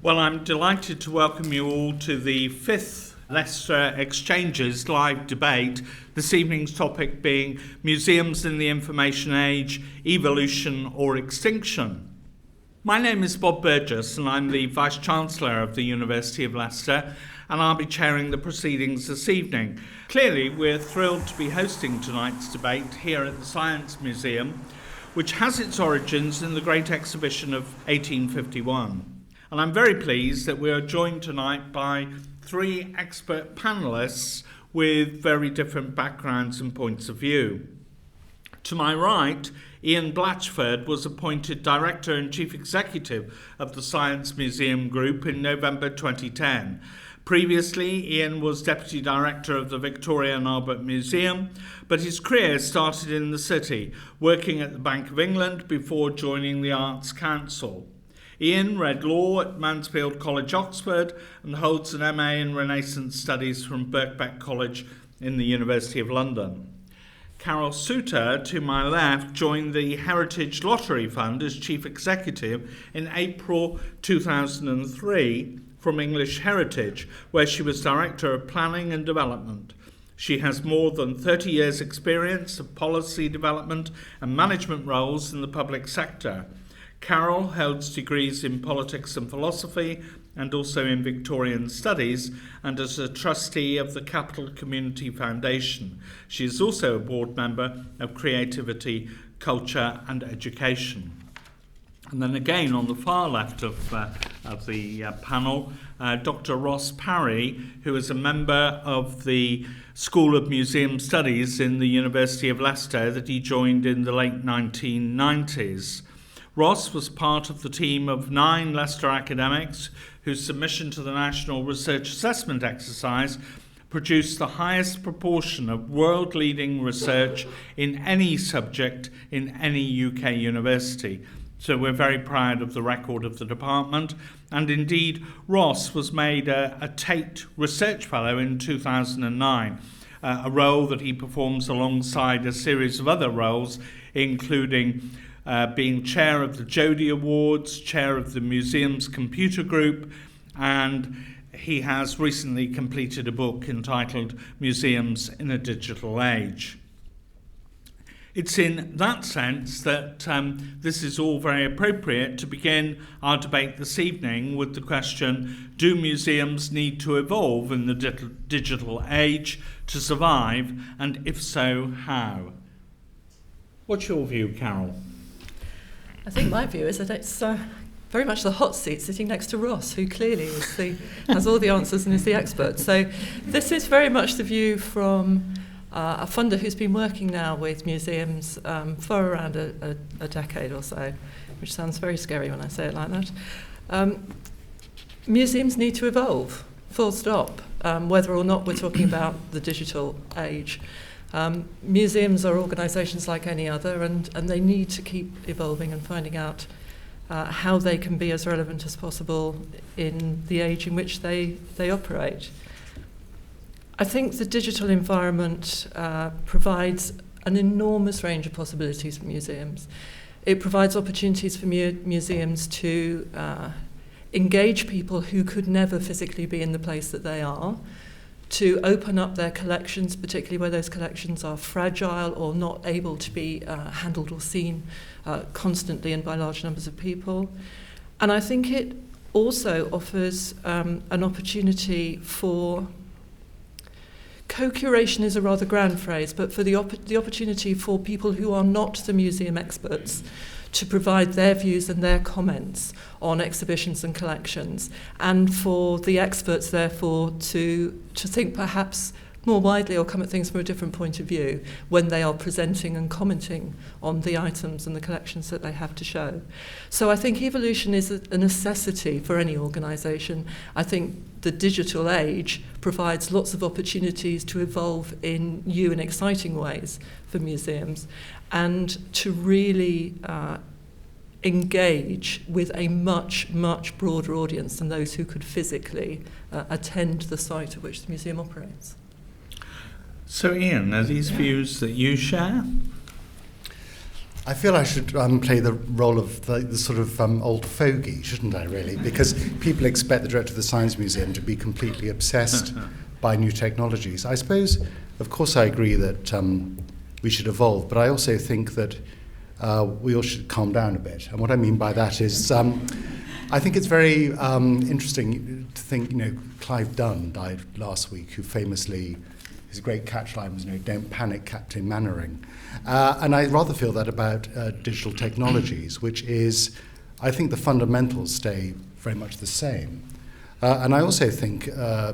Well, I'm delighted to welcome you all to the 5th Leicester Exchanges live debate, this evening's topic being Museums in the Information Age, Evolution or Extinction. My name is Bob Burgess and I'm the Vice-Chancellor of the University of Leicester, and I'll be chairing the proceedings this evening. Clearly, we're thrilled to be hosting tonight's debate here at the Science Museum, which has its origins in the Great Exhibition of 1851. And I'm very pleased that we are joined tonight by 3 expert panellists with very different backgrounds and points of view. To my right, Ian Blatchford was appointed Director and Chief Executive of the Science Museum Group in November 2010. Previously, Ian was Deputy Director of the Victoria and Albert Museum, but his career started in the city, working at the Bank of England before joining the Arts Council. Ian read law at Mansfield College, Oxford, and holds an MA in Renaissance Studies from Birkbeck College in the University of London. Carole Souter, to my left, joined the Heritage Lottery Fund as Chief Executive in April 2003 from English Heritage, where she was Director of Planning and Development. She has more than 30 years' experience of policy development and management roles in the public sector. Carole holds degrees in politics and philosophy and also in Victorian studies, and is a trustee of the Capital Community Foundation. She is also a board member of Creativity, Culture and Education. And then again on the far left of the panel, Dr. Ross Parry, who is a member of the School of Museum Studies in the University of Leicester that he joined in the late 1990s. Ross was part of the team of 9 Leicester academics whose submission to the National Research Assessment Exercise produced the highest proportion of world-leading research in any subject in any UK university. So we're very proud of the record of the department. And indeed, Ross was made a Tate Research Fellow in 2009, a role that he performs alongside a series of other roles, including being chair of the Jody Awards, chair of the Museum's Computer Group, and he has recently completed a book entitled Museums in a Digital Age. It's in that sense that this is all very appropriate to begin our debate this evening with the question, do museums need to evolve in the digital age to survive, and if so, how? What's your view, Carole? I think my view is that it's very much the hot seat sitting next to Ross, who clearly has all the answers and is the expert. So this is very much the view from a funder who's been working now with museums for around a decade or so, which sounds very scary when I say it like that. Museums need to evolve, full stop, whether or not we're talking about the digital age. Museums are organisations like any other, and they need to keep evolving and finding out how they can be as relevant as possible in the age in which they operate. I think the digital environment provides an enormous range of possibilities for museums. It provides opportunities for museums to engage people who could never physically be in the place that they are, to open up their collections, particularly where those collections are fragile or not able to be handled or seen constantly and by large numbers of people. And I think it also offers an opportunity for co-curation is a rather grand phrase, but for the opportunity for people who are not the museum experts to provide their views and their comments on exhibitions and collections, and for the experts, therefore, to think perhaps more widely or come at things from a different point of view when they are presenting and commenting on the items and the collections that they have to show. So I think evolution is a necessity for any organisation. I think the digital age provides lots of opportunities to evolve in new and exciting ways for museums, and to really engage with a much, much broader audience than those who could physically attend the site at which the museum operates. So Ian, are these views that you share? I feel I should play the role of the sort of old fogey, shouldn't I, really? Because people expect the director of the Science Museum to be completely obsessed by new technologies. I suppose, of course, I agree that we should evolve, but I also think that we all should calm down a bit. And what I mean by that is, I think it's very interesting to think, Clive Dunn died last week, who famously, his great catchline was, don't panic, Captain Mannering. And I rather feel that about digital technologies, which is, I think the fundamentals stay very much the same. And I also think,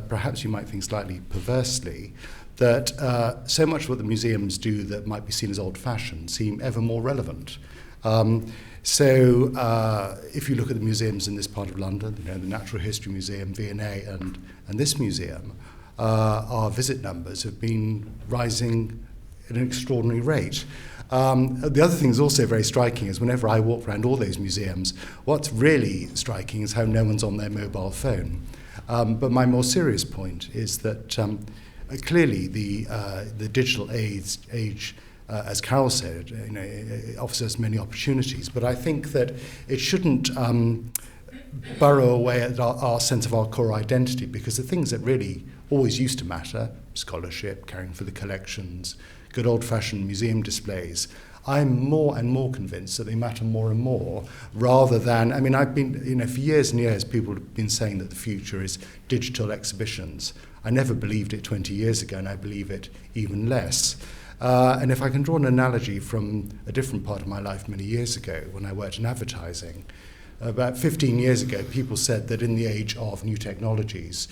perhaps you might think slightly perversely, that so much of what the museums do that might be seen as old-fashioned seem ever more relevant. So if you look at the museums in this part of London, the Natural History Museum, V&A, and this museum, our visit numbers have been rising at an extraordinary rate. The other thing that's also very striking is whenever I walk around all those museums, what's really striking is how no one's on their mobile phone. But my more serious point is that clearly the digital age as Carole said, it offers us many opportunities. But I think that it shouldn't burrow away at our sense of our core identity, because the things that really always used to matter, scholarship, caring for the collections, good old-fashioned museum displays, I'm more and more convinced that they matter more and more, rather than, I've been, for years and years, people have been saying that the future is digital exhibitions. I never believed it 20 years ago, and I believe it even less. And if I can draw an analogy from a different part of my life many years ago, when I worked in advertising, about 15 years ago, people said that in the age of new technologies,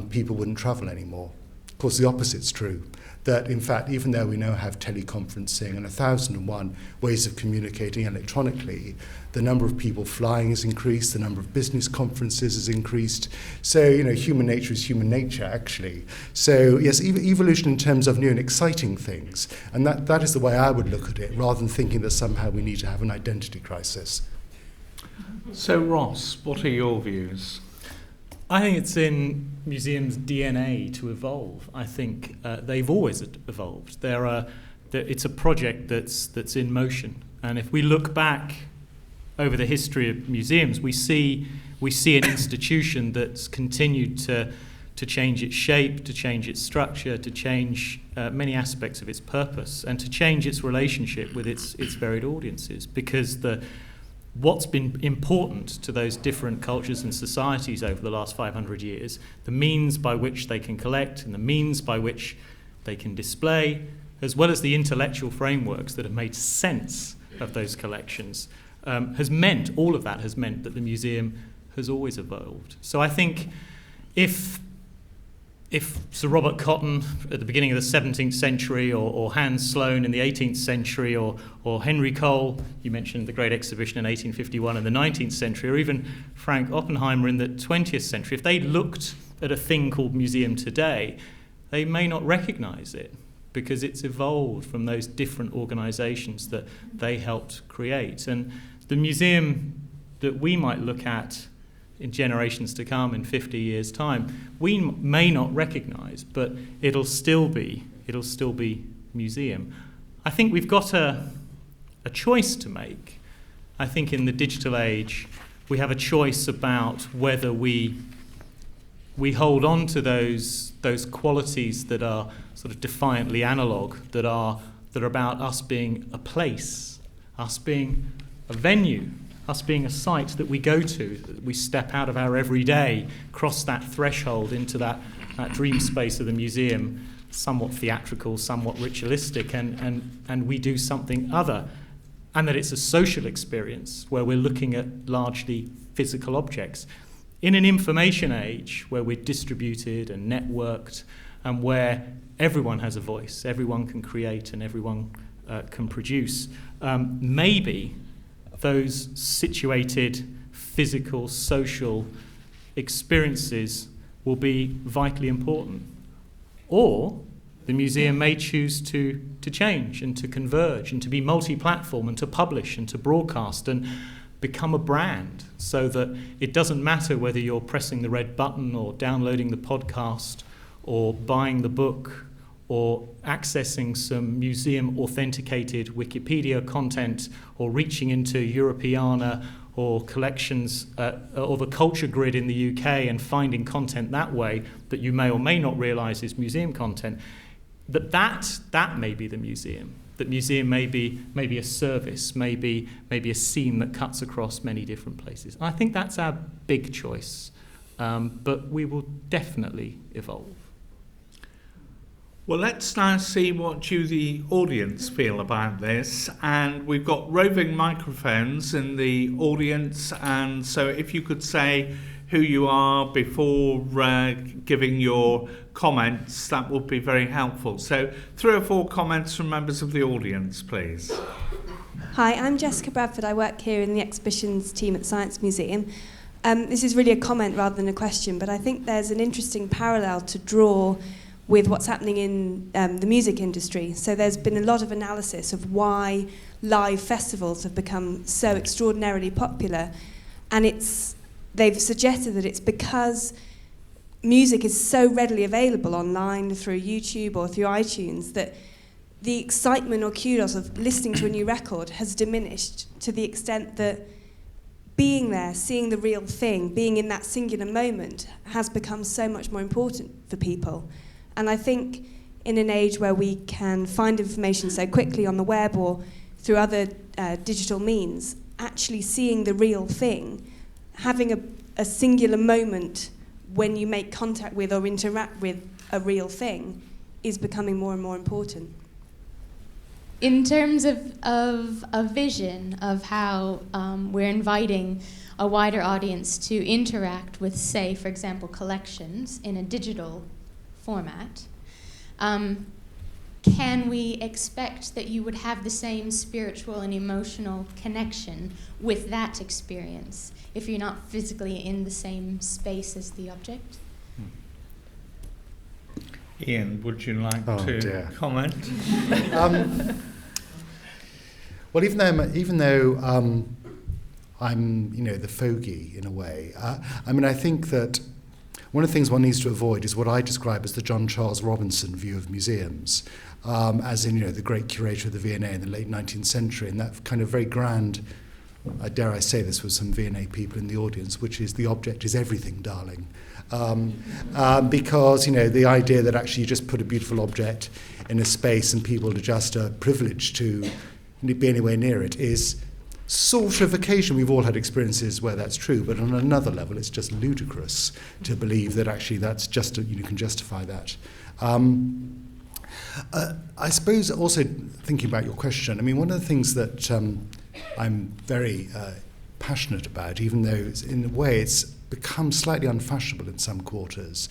people wouldn't travel anymore. Of course, the opposite's true. That, in fact, even though we now have teleconferencing and 1,001 ways of communicating electronically, the number of people flying has increased, the number of business conferences has increased. So, human nature is human nature, actually. So, yes, evolution in terms of new and exciting things. And that is the way I would look at it, rather than thinking that somehow we need to have an identity crisis. So, Ross, what are your views? I think it's in museums' DNA to evolve. I think they've always evolved. It's a project that's in motion. And if we look back over the history of museums, we see an institution that's continued to change its shape, to change its structure, to change many aspects of its purpose, and to change its relationship with its varied audiences. Because what's been important to those different cultures and societies over the last 500 years, the means by which they can collect and the means by which they can display, as well as the intellectual frameworks that have made sense of those collections, all of that has meant that the museum has always evolved. So I think if Sir Robert Cotton at the beginning of the 17th century, or Hans Sloane in the 18th century, or Henry Cole, you mentioned the Great Exhibition in 1851 in the 19th century, or even Frank Oppenheimer in the 20th century, if they looked at a thing called museum today, they may not recognise it, because it's evolved from those different organisations that they helped create. And the museum that we might look at in generations to come, in 50 years' time, we may not recognise, but it'll still be museum. I think we've got a choice to make. I think in the digital age, we have a choice about whether we hold on to those qualities that are sort of defiantly analogue, that are about us being a place, us being a venue, us being a site that we go to, that we step out of our everyday, cross that threshold into that dream space of the museum, somewhat theatrical, somewhat ritualistic, and we do something other. And that it's a social experience where we're looking at largely physical objects. In an information age where we're distributed and networked, and where everyone has a voice, everyone can create and everyone can produce, maybe those situated physical, social experiences will be vitally important. Or the museum may choose to change and to converge and to be multi-platform and to publish and to broadcast and become a brand, so that it doesn't matter whether you're pressing the red button or downloading the podcast or buying the book or accessing some museum-authenticated Wikipedia content, or reaching into Europeana or collections or the culture grid in the UK and finding content that way that you may or may not realise is museum content, that may be the museum. That museum may be a service, maybe a seam that cuts across many different places. I think that's our big choice, but we will definitely evolve. Well, let's now see what you, the audience, feel about this. And we've got roving microphones in the audience, and so if you could say who you are before giving your comments, that would be very helpful. So 3 or 4 comments from members of the audience, please. Hi, I'm Jessica Bradford. I work here in the exhibitions team at the Science Museum. This is really a comment rather than a question, but I think there's an interesting parallel to draw with what's happening in the music industry. So there's been a lot of analysis of why live festivals have become so extraordinarily popular, and they've suggested that it's because music is so readily available online through YouTube or through iTunes that the excitement or kudos of listening to a new record has diminished to the extent that being there, seeing the real thing, being in that singular moment has become so much more important for people. And I think in an age where we can find information so quickly on the web or through other digital means, actually seeing the real thing, having a singular moment when you make contact with or interact with a real thing is becoming more and more important. In terms of a vision of how we're inviting a wider audience to interact with, say, for example, collections in a digital format, can we expect that you would have the same spiritual and emotional connection with that experience if you're not physically in the same space as the object? Ian, would you like to comment? Well, even though I'm the fogey in a way, I think that one of the things one needs to avoid is what I describe as the John Charles Robinson view of museums, as in, the great curator of the V&A in the late 19th century, and that kind of very grand, dare I say this with some V&A people in the audience, which is the object is everything, darling. Because, the idea that actually you just put a beautiful object in a space and people are just privileged to be anywhere near it is sort of occasion. We've all had experiences where that's true, but on another level it's just ludicrous to believe that actually that's just you can justify that. I suppose also thinking about your question, one of the things that I'm very passionate about, even though in a way it's become slightly unfashionable in some quarters,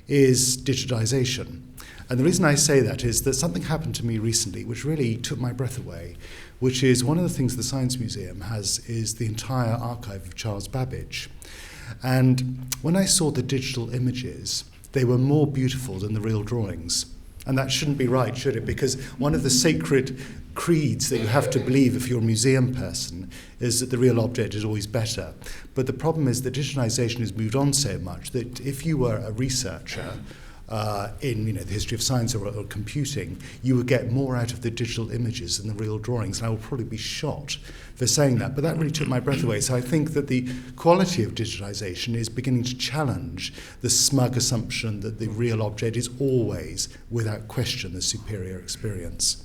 is digitization. And the reason I say that is that something happened to me recently which really took my breath away, which is one of the things the Science Museum has is the entire archive of Charles Babbage. And when I saw the digital images, they were more beautiful than the real drawings. And that shouldn't be right, should it? Because one of the sacred creeds that you have to believe if you're a museum person is that the real object is always better. But the problem is that digitization has moved on so much that if you were a researcher in the history of science or computing, you would get more out of the digital images than the real drawings. And I will probably be shot for saying that, but that really took my breath away. So I think that the quality of digitization is beginning to challenge the smug assumption that the real object is always, without question, the superior experience.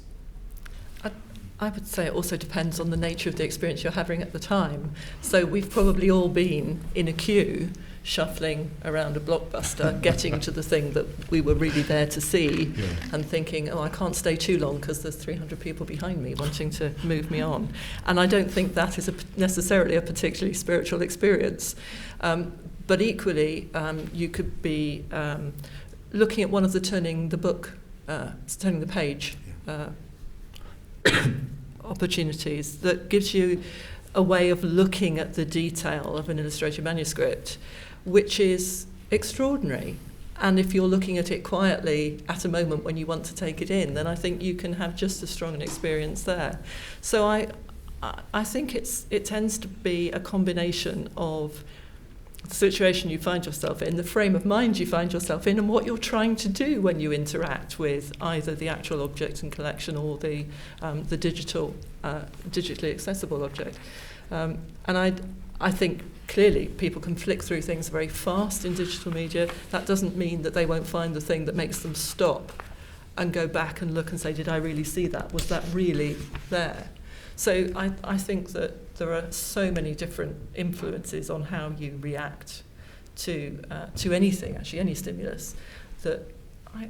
I would say it also depends on the nature of the experience you're having at the time. So we've probably all been in a queue shuffling around a Blockbuster, getting to the thing that we were really there to see, and thinking, I can't stay too long because there's 300 people behind me wanting to move me on. And I don't think that is necessarily a particularly spiritual experience. But equally, you could be looking at one of the turning the page opportunities that gives you a way of looking at the detail of an illustrated manuscript, which is extraordinary. And if you're looking at it quietly at a moment when you want to take it in, then I think you can have just as strong an experience there. So I think it tends to be a combination of situation you find yourself in, the frame of mind you find yourself in, and what you're trying to do when you interact with either the actual object and collection or the digitally accessible object. And I think clearly people can flick through things very fast in digital media. That doesn't mean that they won't find the thing that makes them stop and go back and look and say, did I really see that? Was that really there? So I think that there are so many different influences on how you react to anything, actually, any stimulus, that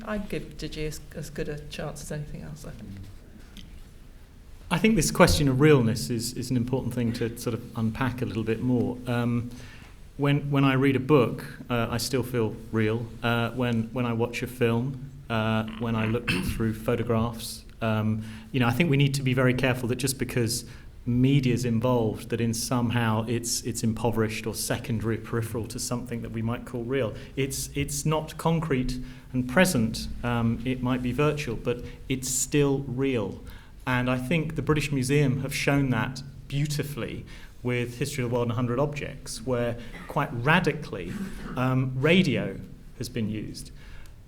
I give Digi as good a chance as anything else, I think. I think this question of realness is an important thing to sort of unpack a little bit more. When I read a book, I still feel real. When I watch a film, when I look through photographs, I think we need to be very careful that just because media is involved, that in somehow it's impoverished or secondary, peripheral to something that we might call real. It's not concrete and present. It might be virtual, but it's still real. And I think the British Museum have shown that beautifully with History of the World in 100 Objects, where quite radically radio has been used.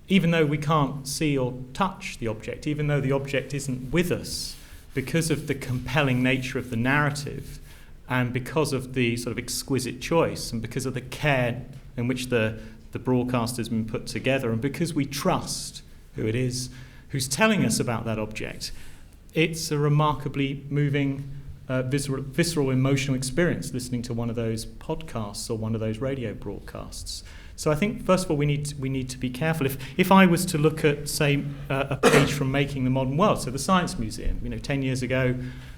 Even though we can't see or touch the object, even though the object isn't with us, because of the compelling nature of the narrative and because of the sort of exquisite choice and because of the care in which the broadcast has been put together and because we trust who it is who's telling us about that object, it's a remarkably moving, visceral emotional experience listening to one of those podcasts or one of those radio broadcasts. So I think, first of all, we need to be careful. If I was to look at, say, a page from Making the Modern World, so the Science Museum, 10 years ago,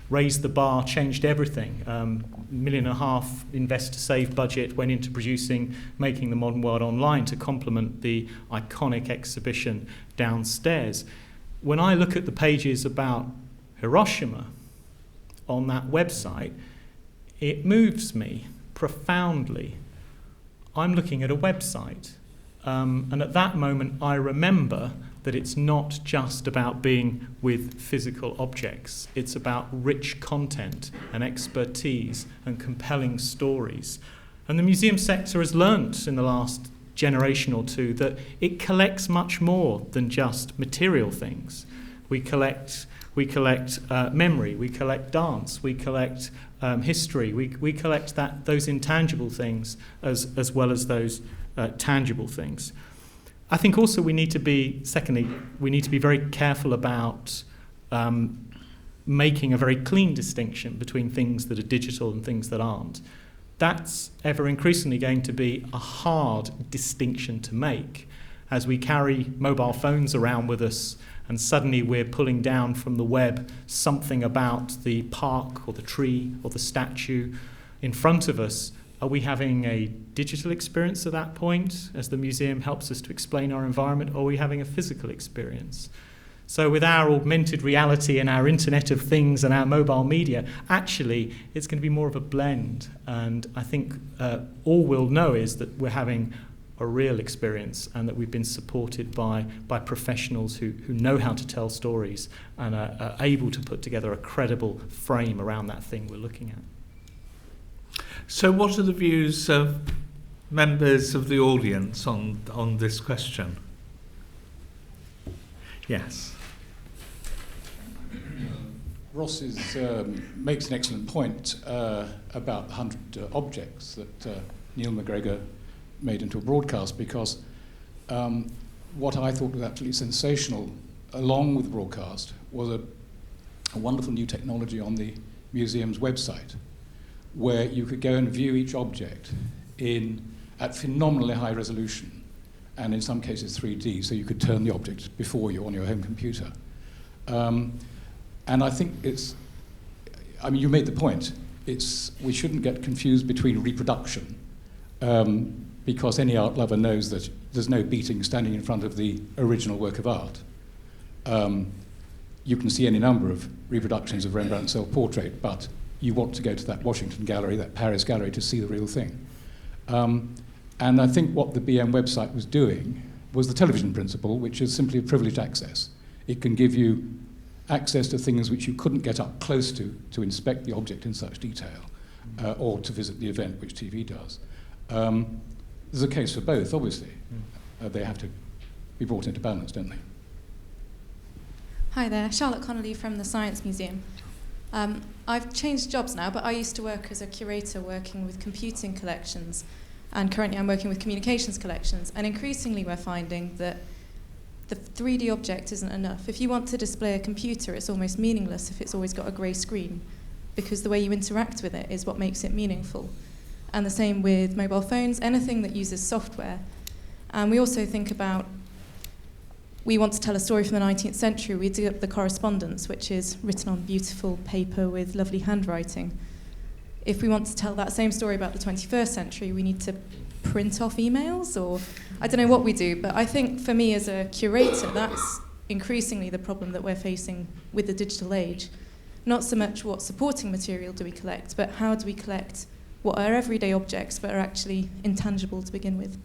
raised the bar, changed everything. $1.5 million Invest to Save budget went into producing Making the Modern World online to complement the iconic exhibition downstairs. When I look at the pages about Hiroshima on that website, it moves me profoundly. I'm looking at a website, and at that moment I remember that it's not just about being with physical objects. It's about rich content and expertise and compelling stories. And the museum sector has learnt in the last generation or two that it collects much more than just material things. We collect memory, we collect dance, we collect history, we collect those intangible things as well as those tangible things. I think also we need to be very careful about making a very clean distinction between things that are digital and things that aren't. That's ever increasingly going to be a hard distinction to make as we carry mobile phones around with us and suddenly we're pulling down from the web something about the park or the tree or the statue in front of us. Are we having a digital experience at that point as the museum helps us to explain our environment, or are we having a physical experience? So with our augmented reality and our Internet of Things and our mobile media, actually it's going to be more of a blend. And I think all we'll know is that we're having a real experience and that we've been supported by professionals who know how to tell stories and are able to put together a credible frame around that thing we're looking at. So what are the views of members of the audience on this question? Yes. Ross makes an excellent point about 100 objects that Neil McGregor made into a broadcast, because what I thought was absolutely sensational along with the broadcast was a wonderful new technology on the museum's website where you could go and view each object at phenomenally high resolution and in some cases 3D, so you could turn the object before you on your home computer. And I think you made the point, we shouldn't get confused between reproduction because any art lover knows that there's no beating standing in front of the original work of art. You can see any number of reproductions of Rembrandt's self-portrait, but you want to go to that Washington gallery, that Paris gallery, to see the real thing. And I think what the BM website was doing was the television principle, which is simply a privileged access. It can give you access to things which you couldn't get up close to inspect the object in such detail, or to visit the event, which TV does. there's a case for both, obviously. They have to be brought into balance, don't they? Hi there, Charlotte Connolly from the Science Museum. I've changed jobs now, but I used to work as a curator working with computing collections, and currently I'm working with communications collections, and increasingly we're finding that the 3D object isn't enough. If you want to display a computer, it's almost meaningless if it's always got a grey screen, because the way you interact with it is what makes it meaningful. And the same with mobile phones, anything that uses software. And we also think about, we want to tell a story from the 19th century, we do the correspondence, which is written on beautiful paper with lovely handwriting. If we want to tell that same story about the 21st century, we need to print off emails, or I don't know what we do, but I think for me as a curator, that's increasingly the problem that we're facing with the digital age. Not so much what supporting material do we collect, but how do we collect what are everyday objects but are actually intangible to begin with.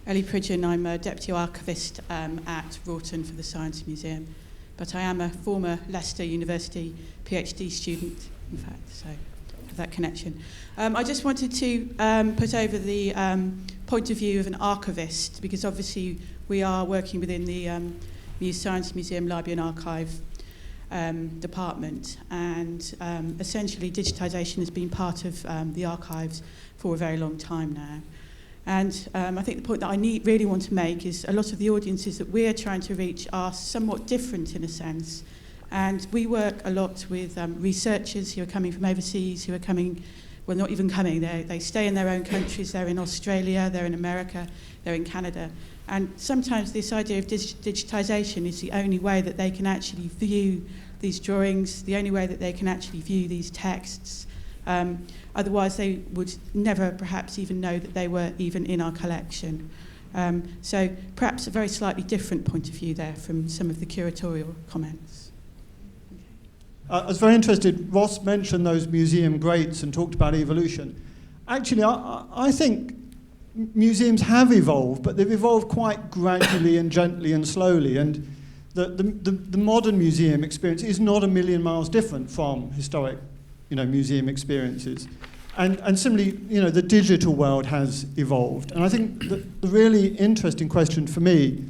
Ellie Pridgeon, I'm a Deputy Archivist at Wroughton for the Science Museum, but I am a former Leicester University PhD student, in fact, so I have that connection. I just wanted to put over the point of view of an archivist, because obviously we are working within the Science Museum Library and Archive department, and essentially digitisation has been part of the archives for a very long time now. And I think the point that I really want to make is a lot of the audiences that we're trying to reach are somewhat different in a sense. And we work a lot with researchers who are coming from overseas, who are coming, well, not even coming, they stay in their own countries, they're in Australia, they're in America, they're in Canada. And sometimes this idea of digitisation is the only way that they can actually view these drawings, the only way that they can actually view these texts. Otherwise, they would never perhaps even know that they were even in our collection. So perhaps a very slightly different point of view there from some of the curatorial comments. I was very interested, Ross mentioned those museum greats and talked about evolution. Actually, I think museums have evolved, but they've evolved quite gradually and gently and slowly. And the modern museum experience is not a million miles different from historic museum experiences. And similarly, the digital world has evolved. And I think the really interesting question for me,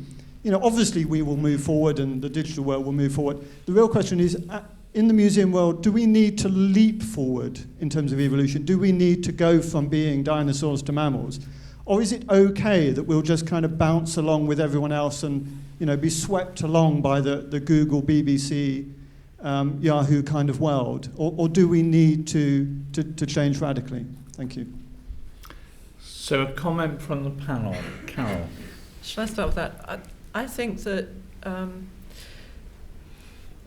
obviously we will move forward and the digital world will move forward. The real question is, in the museum world, do we need to leap forward in terms of evolution? Do we need to go from being dinosaurs to mammals? Or is it okay that we'll just kind of bounce along with everyone else and be swept along by the Google, BBC, Yahoo kind of world, or do we need to change radically? Thank you. So a comment from the panel. Carole. Shall I start with that? I think that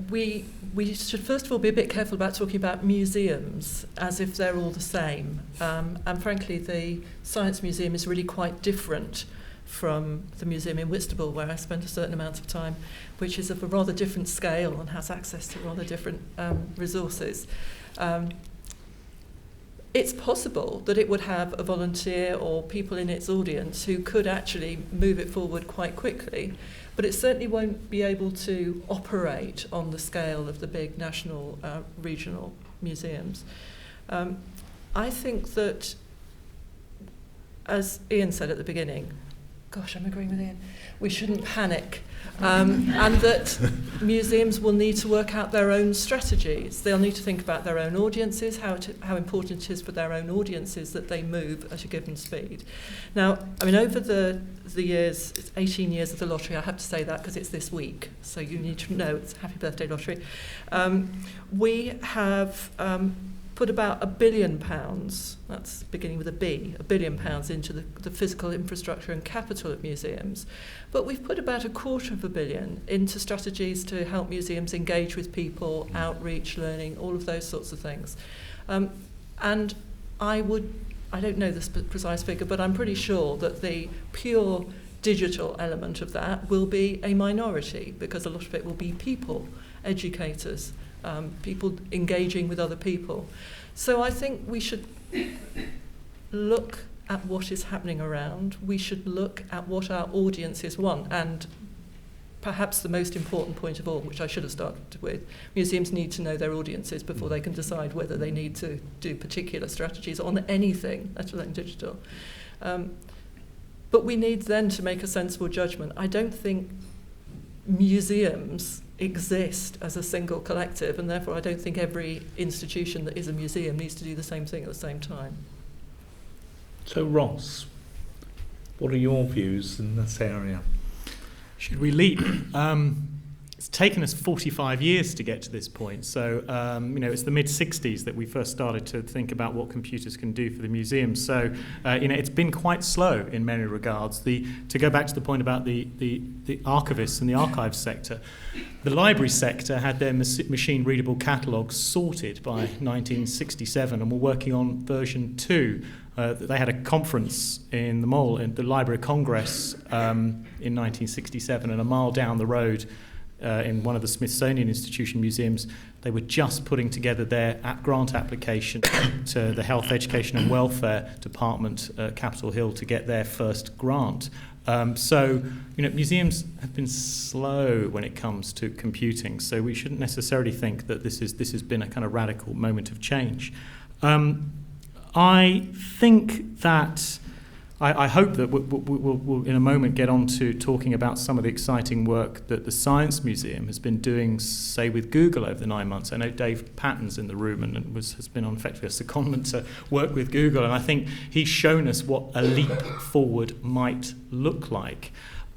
we should first of all be a bit careful about talking about museums as if they're all the same. And frankly, the Science Museum is really quite different from the museum in Whitstable, where I spent a certain amount of time, which is of a rather different scale and has access to rather different resources. It's possible that it would have a volunteer or people in its audience who could actually move it forward quite quickly, but it certainly won't be able to operate on the scale of the big national, regional museums. I think that, as Ian said at the beginning, gosh, I'm agreeing with Ian, we shouldn't panic, and that museums will need to work out their own strategies. They'll need to think about their own audiences, how important it is for their own audiences that they move at a given speed. Now, I mean, over the years, it's 18 years of the lottery, I have to say that because it's this week, so you need to know it's Happy Birthday Lottery. We have put about £1 billion, that's beginning with a B, £1 billion into the physical infrastructure and capital of museums. But we've put about £250 million into strategies to help museums engage with people, outreach, learning, all of those sorts of things. And I don't know the precise figure, but I'm pretty sure that the pure digital element of that will be a minority, because a lot of it will be people, educators, people engaging with other people. So I think we should look at what is happening around. We should look at what our audiences want. And perhaps the most important point of all, which I should have started with. Museums need to know their audiences before they can decide whether they need to do particular strategies on anything, let alone digital. But we need then to make a sensible judgment. I don't think museums exist as a single collective, and therefore I don't think every institution that is a museum needs to do the same thing at the same time. So Ross, what are your views in this area? Should we leap? It's taken us 45 years to get to this point. So, it's the mid-60s that we first started to think about what computers can do for the museum. So, it's been quite slow in many regards. To go back to the point about the archivists and the archives sector, the library sector had their machine-readable catalogues sorted by 1967 and were working on version 2. They had a conference in the Mall, in the Library of Congress, in 1967, and a mile down the road, in one of the Smithsonian Institution museums, they were just putting together their grant application to the Health, Education and Welfare Department at Capitol Hill to get their first grant. So museums have been slow when it comes to computing, so we shouldn't necessarily think that this has been a kind of radical moment of change. I think that I hope that we'll in a moment get on to talking about some of the exciting work that the Science Museum has been doing, say, with Google over the 9 months. I know Dave Patton's in the room and has been on effectively a secondment to work with Google, and I think he's shown us what a leap forward might look like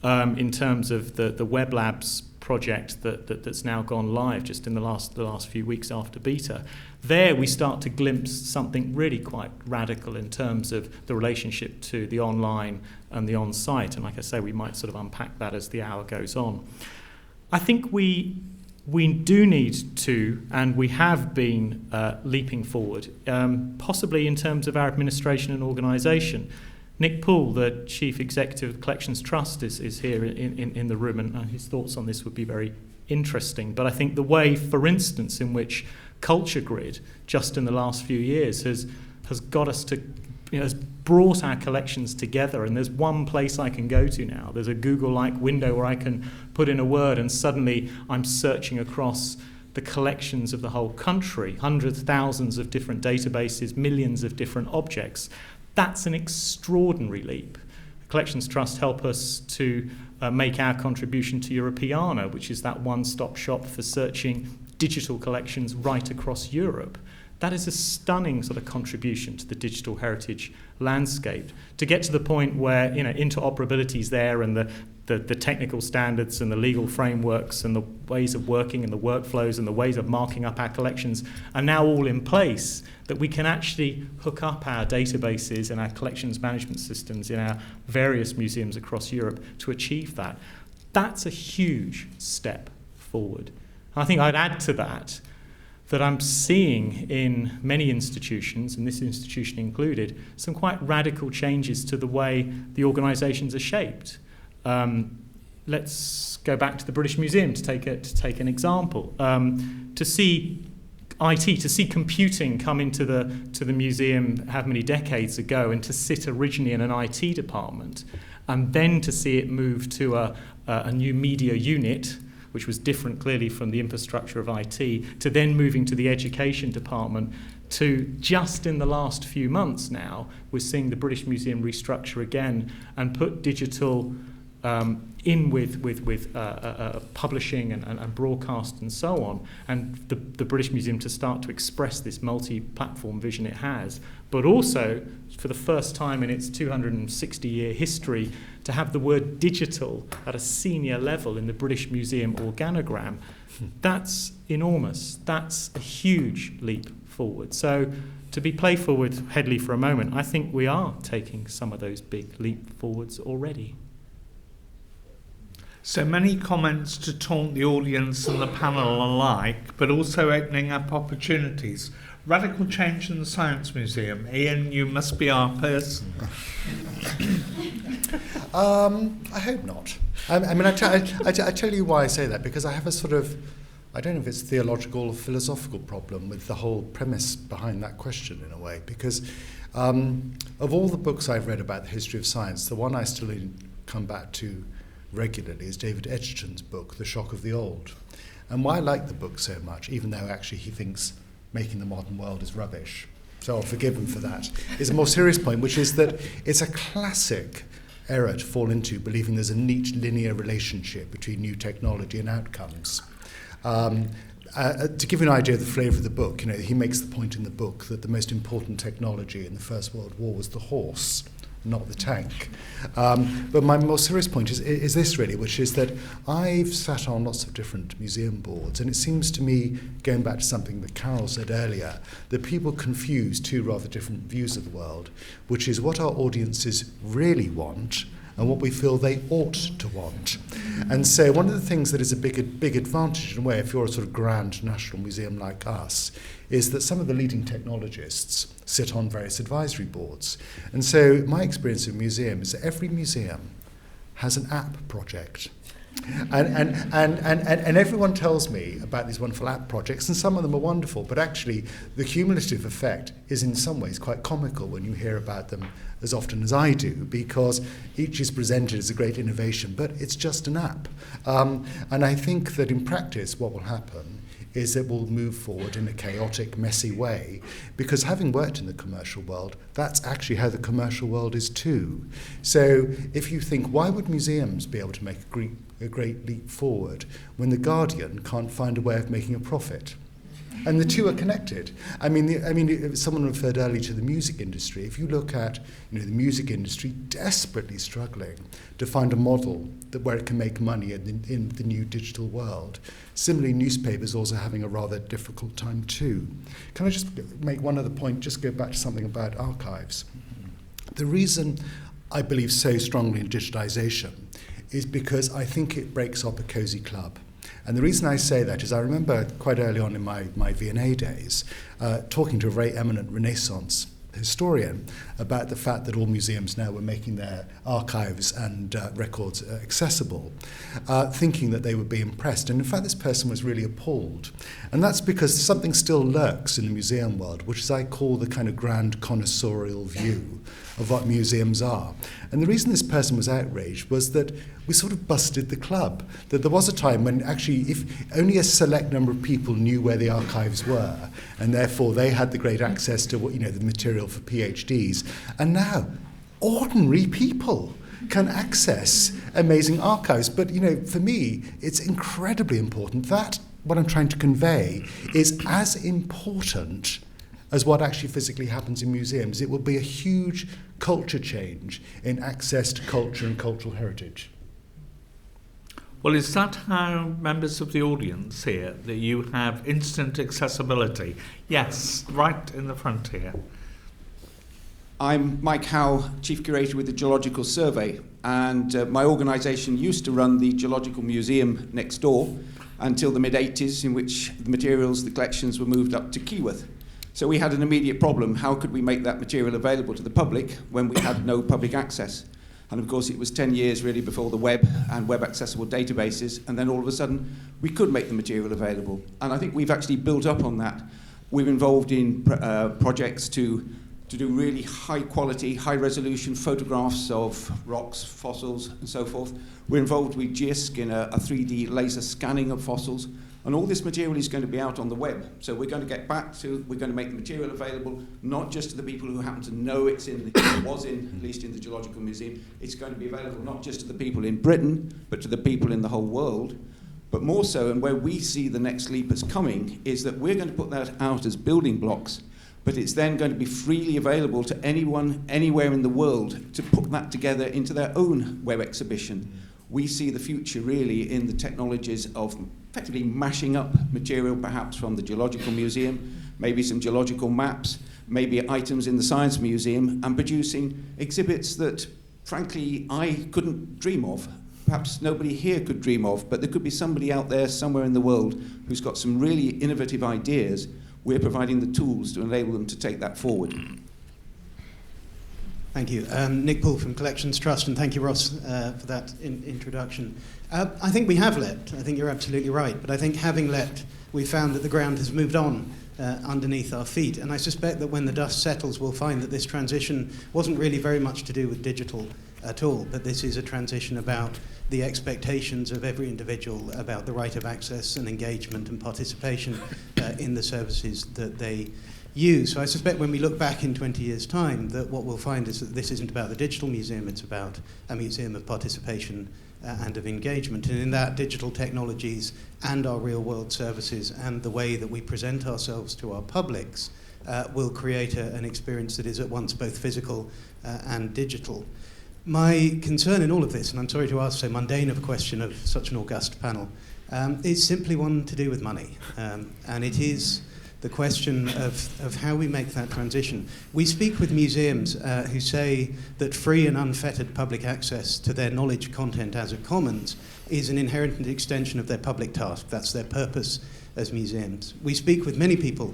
in terms of the Web Labs project that's now gone live just in the last few weeks after beta. There we start to glimpse something really quite radical in terms of the relationship to the online and the on-site, and like I say, we might sort of unpack that as the hour goes on. I think we do need to, and we have been leaping forward, possibly in terms of our administration and organisation. Nick Poole, the Chief Executive of the Collections Trust, is here in the room, and his thoughts on this would be very interesting. But I think the way, for instance, in which Culture Grid, just in the last few years, has got us to, has brought our collections together, and there's one place I can go to now. There's a Google-like window where I can put in a word, and suddenly I'm searching across the collections of the whole country, hundreds, thousands of different databases, millions of different objects. That's an extraordinary leap. The Collections Trust help us to make our contribution to Europeana, which is that one-stop shop for searching digital collections right across Europe. That is a stunning sort of contribution to the digital heritage landscape. To get to the point where interoperability is there, and the technical standards and the legal frameworks and the ways of working and the workflows and the ways of marking up our collections are now all in place, that we can actually hook up our databases and our collections management systems in our various museums across Europe to achieve that. That's a huge step forward. I think I'd add to that I'm seeing in many institutions, and this institution included, some quite radical changes to the way the organisations are shaped. Let's go back to the British Museum to take an example. To see IT, to see computing come into the museum how many decades ago, and to sit originally in an IT department, and then to see it move to a new media unit, which was different clearly from the infrastructure of IT, to then moving to the education department, to just in the last few months now, we're seeing the British Museum restructure again and put digital in with publishing and broadcast and so on, and the British Museum to start to express this multi-platform vision it has, but also for the first time in its 260-year history to have the word digital at a senior level in the British Museum organogram. That's enormous. That's a huge leap forward. So to be playful with Headley for a moment, I think we are taking some of those big leap forwards already. So many comments to taunt the audience and the panel alike, but also opening up opportunities. Radical change in the Science Museum. Ian, you must be our person. I hope not. I tell you why I say that, because I have a sort of, I don't know if it's theological or philosophical problem with the whole premise behind that question in a way, because of all the books I've read about the history of science, the one I still come back to regularly is David Edgerton's book, The Shock of the Old. And why I like the book so much, even though actually he thinks making the modern world is rubbish, so I'll forgive him for that, is a more serious point, which is that it's a classic error to fall into, believing there's a neat linear relationship between new technology and outcomes. To give you an idea of the flavour of the book, he makes the point in the book that the most important technology in the First World War was the horse, not the tank. But my more serious point is this really, which is that I've sat on lots of different museum boards, and it seems to me, going back to something that Carole said earlier, that people confuse two rather different views of the world, which is what our audiences really want and what we feel they ought to want. And so one of the things that is a big advantage in a way, if you're a sort of grand national museum like us, is that some of the leading technologists sit on various advisory boards. And so my experience of museum is that every museum has an app project. And everyone tells me about these wonderful app projects, and some of them are wonderful, but actually the cumulative effect is in some ways quite comical when you hear about them as often as I do, because each is presented as a great innovation, but it's just an app. And I think that in practice what will happen is that we'll move forward in a chaotic, messy way, because having worked in the commercial world, that's actually how the commercial world is too. So if you think, why would museums be able to make a great leap forward when The Guardian can't find a way of making a profit? And the two are connected. I mean, someone referred earlier to the music industry. If you look at the music industry desperately struggling to find a model where it can make money in the new digital world. Similarly, newspapers also having a rather difficult time too. Can I just make one other point, just go back to something about archives? The reason I believe so strongly in digitization is because I think it breaks up a cosy club. And the reason I say that is I remember quite early on in my V&A days talking to a very eminent Renaissance historian about the fact that all museums now were making their archives and records accessible, thinking that they would be impressed. And in fact, this person was really appalled. And that's because something still lurks in the museum world, which is I call the kind of grand connoisseurial view of what museums are. And the reason this person was outraged was that we sort of busted the club. That there was a time when actually if only a select number of people knew where the archives were, and therefore they had the great access to the material for PhDs. And now, ordinary people can access amazing archives. But for me, it's incredibly important that what I'm trying to convey is as important as what actually physically happens in museums. It will be a huge culture change in access to culture and cultural heritage. Well, is that how members of the audience here, that you have instant accessibility? Yes, right in the front here. I'm Mike Howe, Chief Curator with the Geological Survey, and my organisation used to run the Geological Museum next door until the mid-80s, in which the materials, the collections were moved up to Keyworth. So we had an immediate problem. How could we make that material available to the public when we had no public access? And of course, it was 10 years really before the web and web accessible databases, and then all of a sudden, we could make the material available. And I think we've actually built up on that. We're involved in projects to do really high quality, high resolution photographs of rocks, fossils, and so forth. We're involved with GISC in a 3D laser scanning of fossils. And all this material is going to be out on the web. So we're going to get back to, we're going to make the material available, not just to the people who happen to know at least in the Geological Museum. It's going to be available not just to the people in Britain, but to the people in the whole world. But more so, and where we see the next leap as coming, is that we're going to put that out as building blocks, but it's then going to be freely available to anyone, anywhere in the world, to put that together into their own web exhibition. We see the future really in the technologies of effectively mashing up material perhaps from the Geological Museum, maybe some geological maps, maybe items in the Science Museum, and producing exhibits that frankly I couldn't dream of. Perhaps nobody here could dream of, but there could be somebody out there somewhere in the world who's got some really innovative ideas. We're providing the tools to enable them to take that forward. Thank you. Nick Poole from Collections Trust, and thank you, Ross, for that introduction. I think we have leapt. I think you're absolutely right. But I think having leapt, we found that the ground has moved on underneath our feet. And I suspect that when the dust settles, we'll find that this transition wasn't really very much to do with digital at all, but this is a transition about the expectations of every individual about the right of access and engagement and participation in the services that they use. So I suspect when we look back in 20 years' time that what we'll find is that this isn't about the digital museum, it's about a museum of participation and of engagement. And in that, digital technologies and our real-world services and the way that we present ourselves to our publics will create an experience that is at once both physical and digital. My concern in all of this, and I'm sorry to ask so mundane of a question of such an august panel, is simply one to do with money. And it is the question of how we make that transition. We speak with museums who say that free and unfettered public access to their knowledge content as a commons is an inherent extension of their public task. That's their purpose as museums. We speak with many people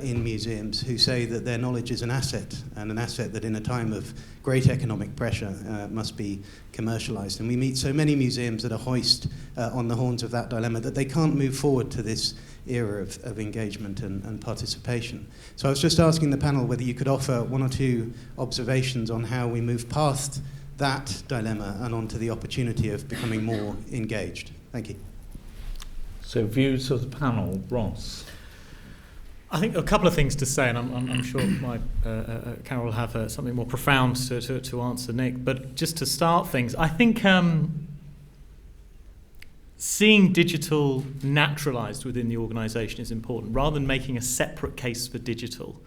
in museums who say that their knowledge is an asset, and an asset that in a time of great economic pressure must be commercialized. And we meet so many museums that are hoist on the horns of that dilemma that they can't move forward to this era of engagement and participation. So I was just asking the panel whether you could offer one or two observations on how we move past that dilemma and onto the opportunity of becoming more engaged. Thank you. So views of the panel, Ross. I think a couple of things to say, and I'm sure my Carole will have something more profound to answer Nick. But just to start things, I think seeing digital naturalised within the organisation is important, rather than making a separate case for digital.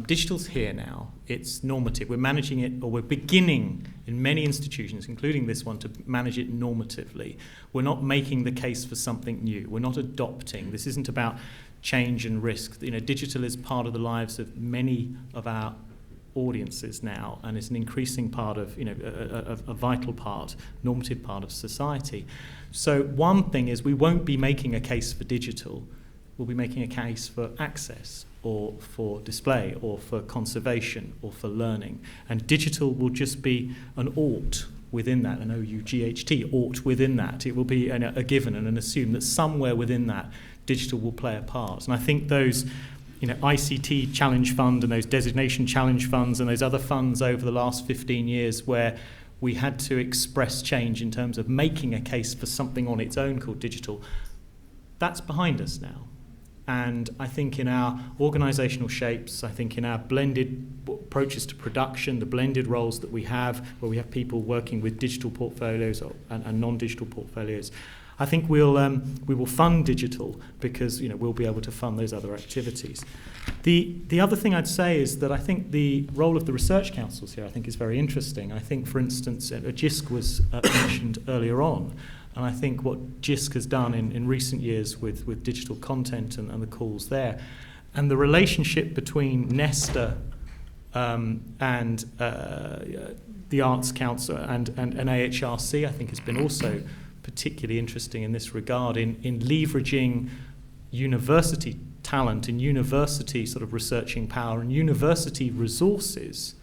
Digital's here now. It's normative. We're managing it, or we're beginning in many institutions, including this one, to manage it normatively. We're not making the case for something new. We're not adopting. This isn't about change and risk. Digital is part of the lives of many of our audiences now, and it's an increasing part of, a vital part, normative part of society. So one thing is we won't be making a case for digital. We'll be making a case for access, or for display, or for conservation, or for learning. And digital will just be an ought within that, an O-U-G-H-T, ought within that. It will be a given and an assume that somewhere within that, digital will play a part. And I think those ICT Challenge Fund and those Designation Challenge Funds and those other funds over the last 15 years where we had to express change in terms of making a case for something on its own called digital, that's behind us now. And I think in our organisational shapes, I think in our blended approaches to production, the blended roles that we have, where we have people working with digital portfolios and non-digital portfolios, I think we will fund digital because we'll be able to fund those other activities. The other thing I'd say is that I think the role of the research councils here I think is very interesting. I think, for instance, JISC was mentioned earlier on. And I think what JISC has done in recent years with digital content and the calls there, and the relationship between Leicester and the Arts Council and AHRC, I think has been also particularly interesting in this regard in leveraging university talent and university sort of researching power and university resources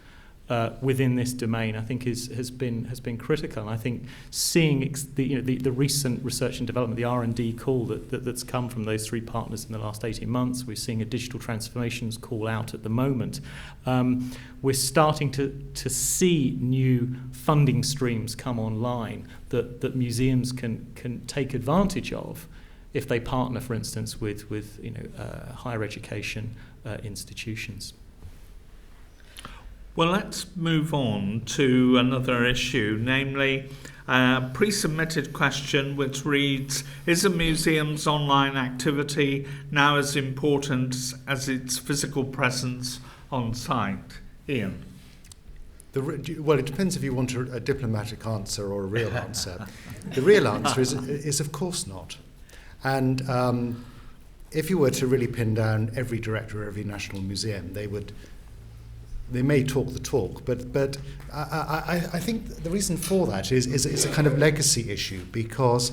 within this domain, I think has been critical. And I think seeing the recent research and development, the R&D call that's come from those three partners in the last 18 months, we're seeing a digital transformations call out at the moment. We're starting to see new funding streams come online that museums can take advantage of if they partner, for instance, with higher education institutions. Well, let's move on to another issue, namely a pre-submitted question which reads, is a museum's online activity now as important as its physical presence on site? Ian? Well, it depends if you want a diplomatic answer or a real answer. The real answer is of course not. And if you were to really pin down every director of every national museum, they may talk the talk, but I think the reason for that is a kind of legacy issue, because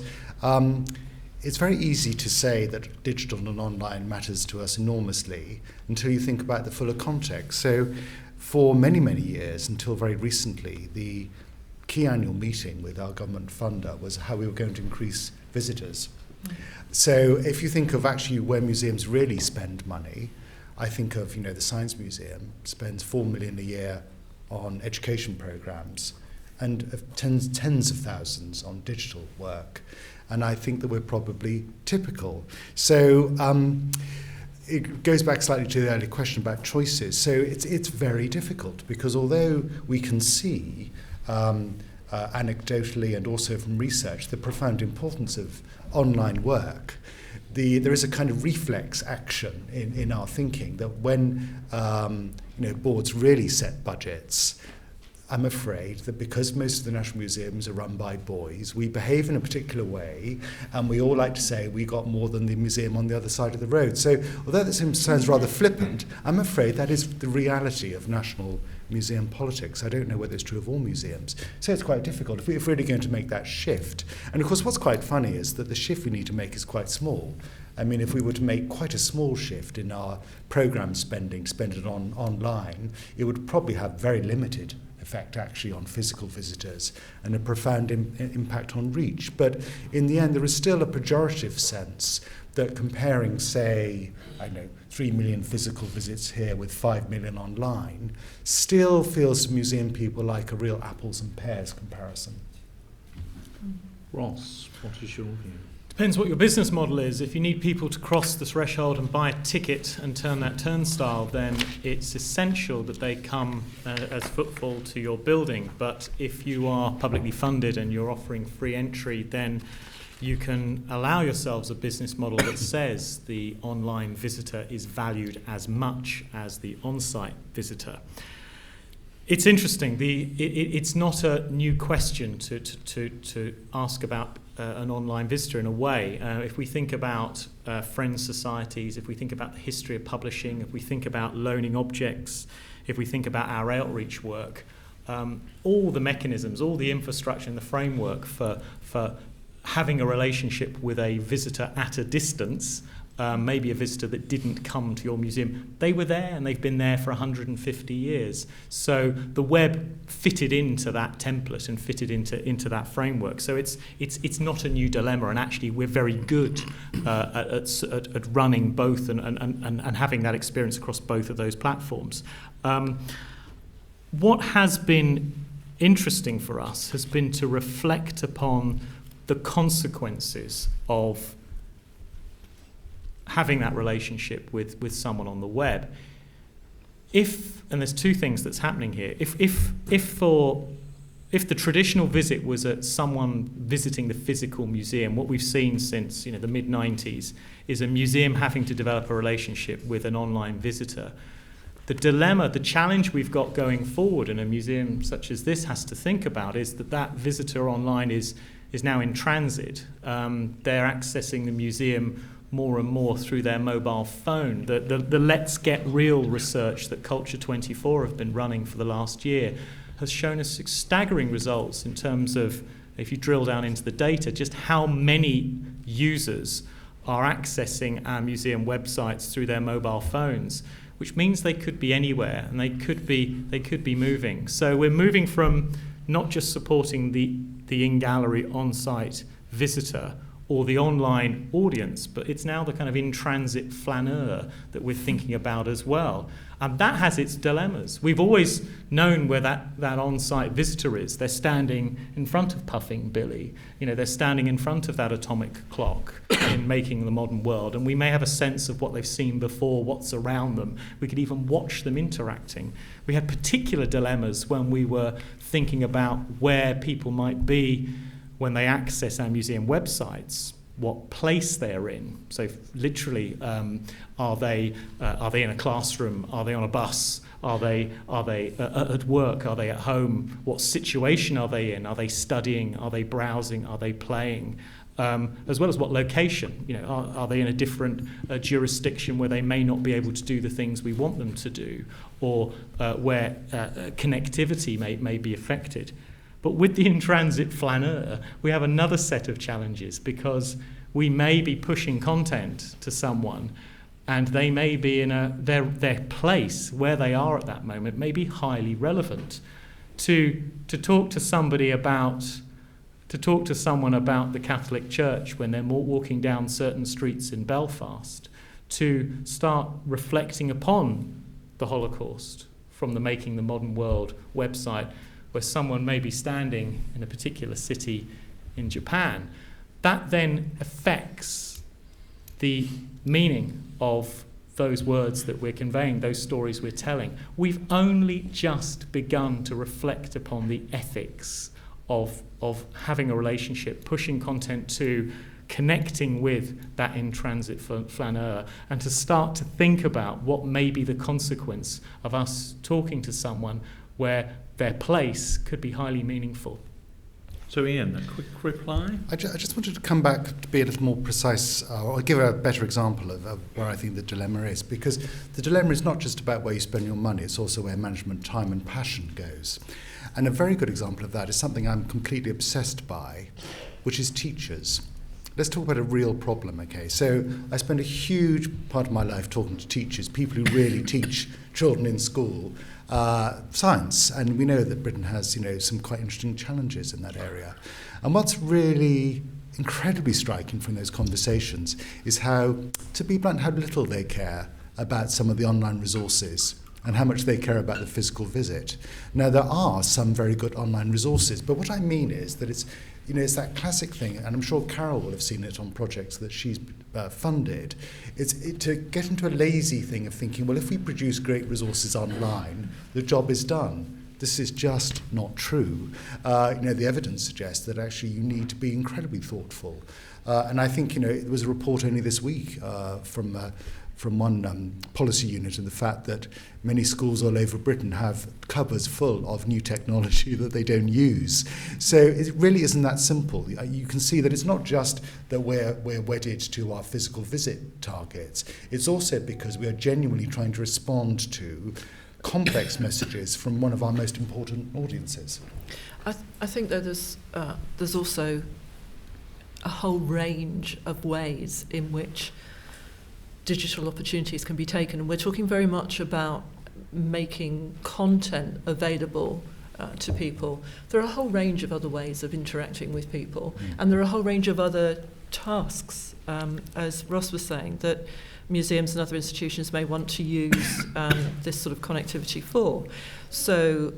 it's very easy to say that digital and online matters to us enormously until you think about the fuller context. So for many, many years, until very recently, the key annual meeting with our government funder was how we were going to increase visitors So if you think of actually where museums really spend money, I think of, the Science Museum spends $4 million a year on education programs and tens of thousands on digital work. And I think that we're probably typical. So it goes back slightly to the earlier question about choices. So it's very difficult, because although we can see anecdotally and also from research the profound importance of online work, there is a kind of reflex action in our thinking that when boards really set budgets, I'm afraid that because most of the national museums are run by boys, we behave in a particular way, and we all like to say we got more than the museum on the other side of the road. So although that sounds rather flippant, I'm afraid that is the reality of national museum politics. I don't know whether it's true of all museums. So it's quite difficult if we're really going to make that shift. And of course what's quite funny is that the shift we need to make is quite small. I mean, if we were to make quite a small shift in our programme spend it on online, it would probably have very limited effect actually on physical visitors and a profound impact on reach. But in the end, there is still a pejorative sense that comparing, say, 3 million physical visits here with 5 million online still feels to museum people like a real apples and pears comparison. Ross, what is your view? Depends what your business model is. If you need people to cross the threshold and buy a ticket and turn that turnstile, then it's essential that they come as footfall to your building. But if you are publicly funded and you're offering free entry, then you can allow yourselves a business model that says the online visitor is valued as much as the on-site visitor. It's interesting. It's not a new question to ask about an online visitor in a way. If we think about friends societies, if we think about the history of publishing, if we think about loaning objects, if we think about our outreach work, all the mechanisms, all the infrastructure and the framework for having a relationship with a visitor at a distance, maybe a visitor that didn't come to your museum, they were there and they've been there for 150 years. So the web fitted into that template and fitted into that framework. So it's not a new dilemma, and actually we're very good at running both and having that experience across both of those platforms. What has been interesting for us has been to reflect upon the consequences of having that relationship with someone on the web. And there's two things that's happening here. If the traditional visit was at someone visiting the physical museum, what we've seen since the mid-90s is a museum having to develop a relationship with an online visitor. The dilemma, the challenge we've got going forward, and a museum such as this has to think about, is that visitor online is now in transit. They're accessing the museum more and more through their mobile phone. The Let's Get Real research that Culture 24 have been running for the last year has shown us staggering results in terms of, if you drill down into the data, just how many users are accessing our museum websites through their mobile phones, which means they could be anywhere and they could be moving. So we're moving from not just supporting the in-gallery on-site visitor or the online audience, but it's now the kind of in-transit flaneur that we're thinking about as well. And that has its dilemmas. We've always known where that on-site visitor is. They're standing in front of Puffing Billy. They're standing in front of that atomic clock in Making the Modern World. And we may have a sense of what they've seen before, what's around them. We could even watch them interacting. We had particular dilemmas when we were thinking about where people might be when they access our museum websites, what place they're in. So literally, are they in a classroom? Are they on a bus? Are they at work? Are they at home? What situation are they in? Are they studying? Are they browsing? Are they playing? As well as what location. Are they in a different jurisdiction where they may not be able to do the things we want them to do, or where connectivity may be affected. But with the in-transit flaneur, we have another set of challenges, because we may be pushing content to someone and they may be in their place where they are at that moment may be highly relevant. To talk to somebody about to talk to someone about the Catholic Church when they're walking down certain streets in Belfast, to start reflecting upon the Holocaust from the Making the Modern World website, where someone may be standing in a particular city in Japan, that then affects the meaning of those words that we're conveying, those stories we're telling. We've only just begun to reflect upon the ethics of having a relationship, pushing content to, connecting with that in-transit flaneur, and to start to think about what may be the consequence of us talking to someone where their place could be highly meaningful. So Ian, a quick reply? I just wanted to come back to be a little more precise, or give a better example of where I think the dilemma is, because the dilemma is not just about where you spend your money, it's also where management time and passion goes. And a very good example of that is something I'm completely obsessed by, which is teachers. Let's talk about a real problem, okay? So I spend a huge part of my life talking to teachers, people who really teach children in school science, and we know that Britain has, some quite interesting challenges in that area. And what's really incredibly striking from those conversations is how, to be blunt, how little they care about some of the online resources and how much they care about the physical visit. Now, there are some very good online resources, but what I mean is that it's that classic thing, and I'm sure Carole will have seen it on projects that she's funded, it's to get into a lazy thing of thinking, well, if we produce great resources online, the job is done. This is just not true. The evidence suggests that actually you need to be incredibly thoughtful. And I think, there was a report only this week from one policy unit, and the fact that many schools all over Britain have cupboards full of new technology that they don't use. So it really isn't that simple. You can see that it's not just that we're wedded to our physical visit targets. It's also because we are genuinely trying to respond to complex messages from one of our most important audiences. I think that there's also a whole range of ways in which digital opportunities can be taken, and we're talking very much about making content available to people. There are a whole range of other ways of interacting with people, and there are a whole range of other tasks, as Ross was saying, that museums and other institutions may want to use this sort of connectivity for. So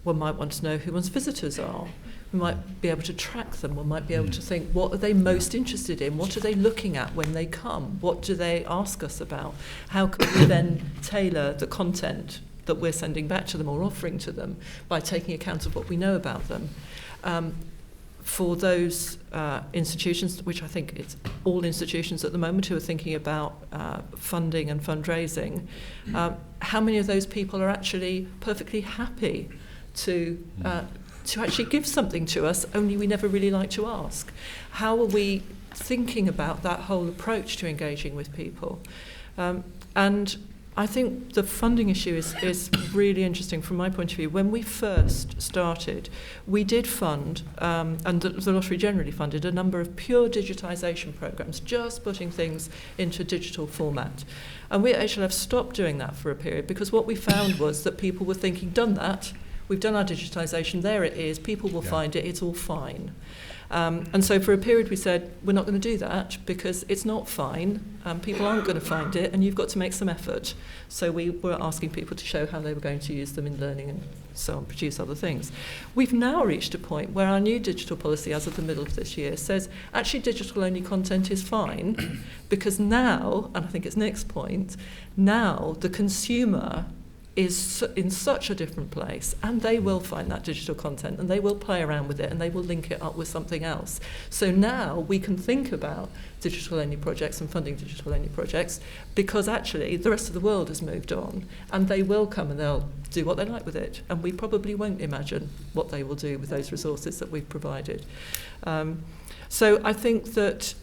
one might want to know who one's visitors are. We might be able to track them. One might be able to think, what are they most interested in? What are they looking at when they come? What do they ask us about? How can we then tailor the content that we're sending back to them or offering to them by taking account of what we know about them? For those institutions, which I think it's all institutions at the moment who are thinking about funding and fundraising, how many of those people are actually perfectly happy to actually give something to us, only we never really like to ask? How are we thinking about that whole approach to engaging with people? And I think the funding issue is really interesting from my point of view. When we first started, we did fund, and the lottery generally funded, a number of pure digitisation programmes, just putting things into digital format. And we actually have stopped doing that for a period, because what we found was that people were thinking, done that, we've done our digitisation, there it is, people will find it, it's all fine. And so for a period we said, we're not going to do that because it's not fine, people aren't going to find it, and you've got to make some effort. So we were asking people to show how they were going to use them in learning and so on, produce other things. We've now reached a point where our new digital policy, as of the middle of this year, says actually digital-only content is fine, because now, and I think it's Nick's point, now the consumer is in such a different place, and they will find that digital content and they will play around with it and they will link it up with something else. So now we can think about digital-only projects and funding digital-only projects, because actually the rest of the world has moved on and they will come and they'll do what they like with it, and we probably won't imagine what they will do with those resources that we've provided. So I think that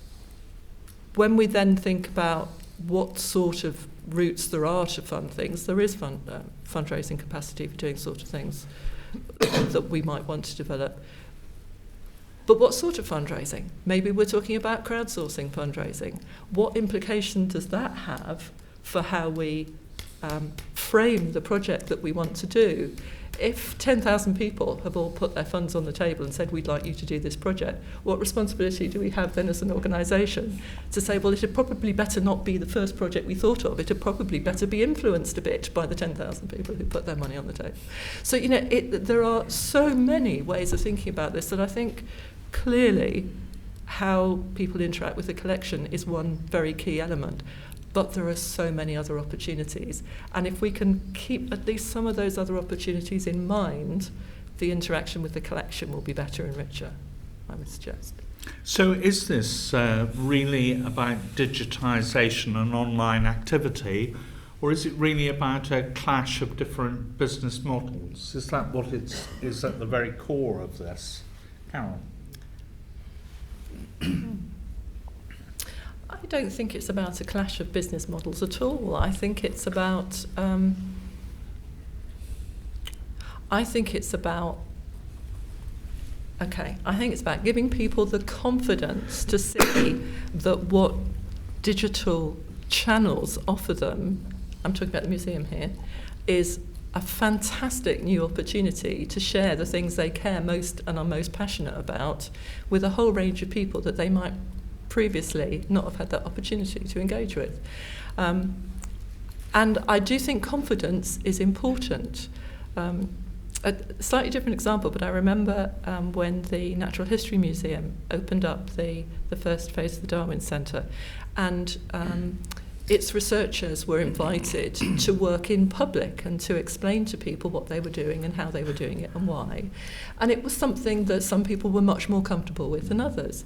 when we then think about what sort of routes there are to fund things, there is fundraising capacity for doing sort of things that we might want to develop. But what sort of fundraising? Maybe we're talking about crowdsourcing fundraising. What implication does that have for how we frame the project that we want to do. If 10,000 people have all put their funds on the table and said, we'd like you to do this project, what responsibility do we have then as an organisation to say, well, it had probably better not be the first project we thought of, it had probably better be influenced a bit by the 10,000 people who put their money on the table. So, you know, there are so many ways of thinking about this that I think clearly how people interact with the collection is one very key element. But there are so many other opportunities. And if we can keep at least some of those other opportunities in mind, the interaction with the collection will be better and richer, I would suggest. So is this really about digitisation and online activity, or is it really about a clash of different business models? Is that what is at the very core of this? Carole? I don't think it's about a clash of business models at all. I think it's about giving people the confidence to see that what digital channels offer them, I'm talking about the museum here, is a fantastic new opportunity to share the things they care most and are most passionate about with a whole range of people that they might previously not have had that opportunity to engage with. And I do think confidence is important. A slightly different example, but I remember when the Natural History Museum opened up the first phase of the Darwin Centre, and its researchers were invited to work in public and to explain to people what they were doing and how they were doing it and why. And it was something that some people were much more comfortable with than others.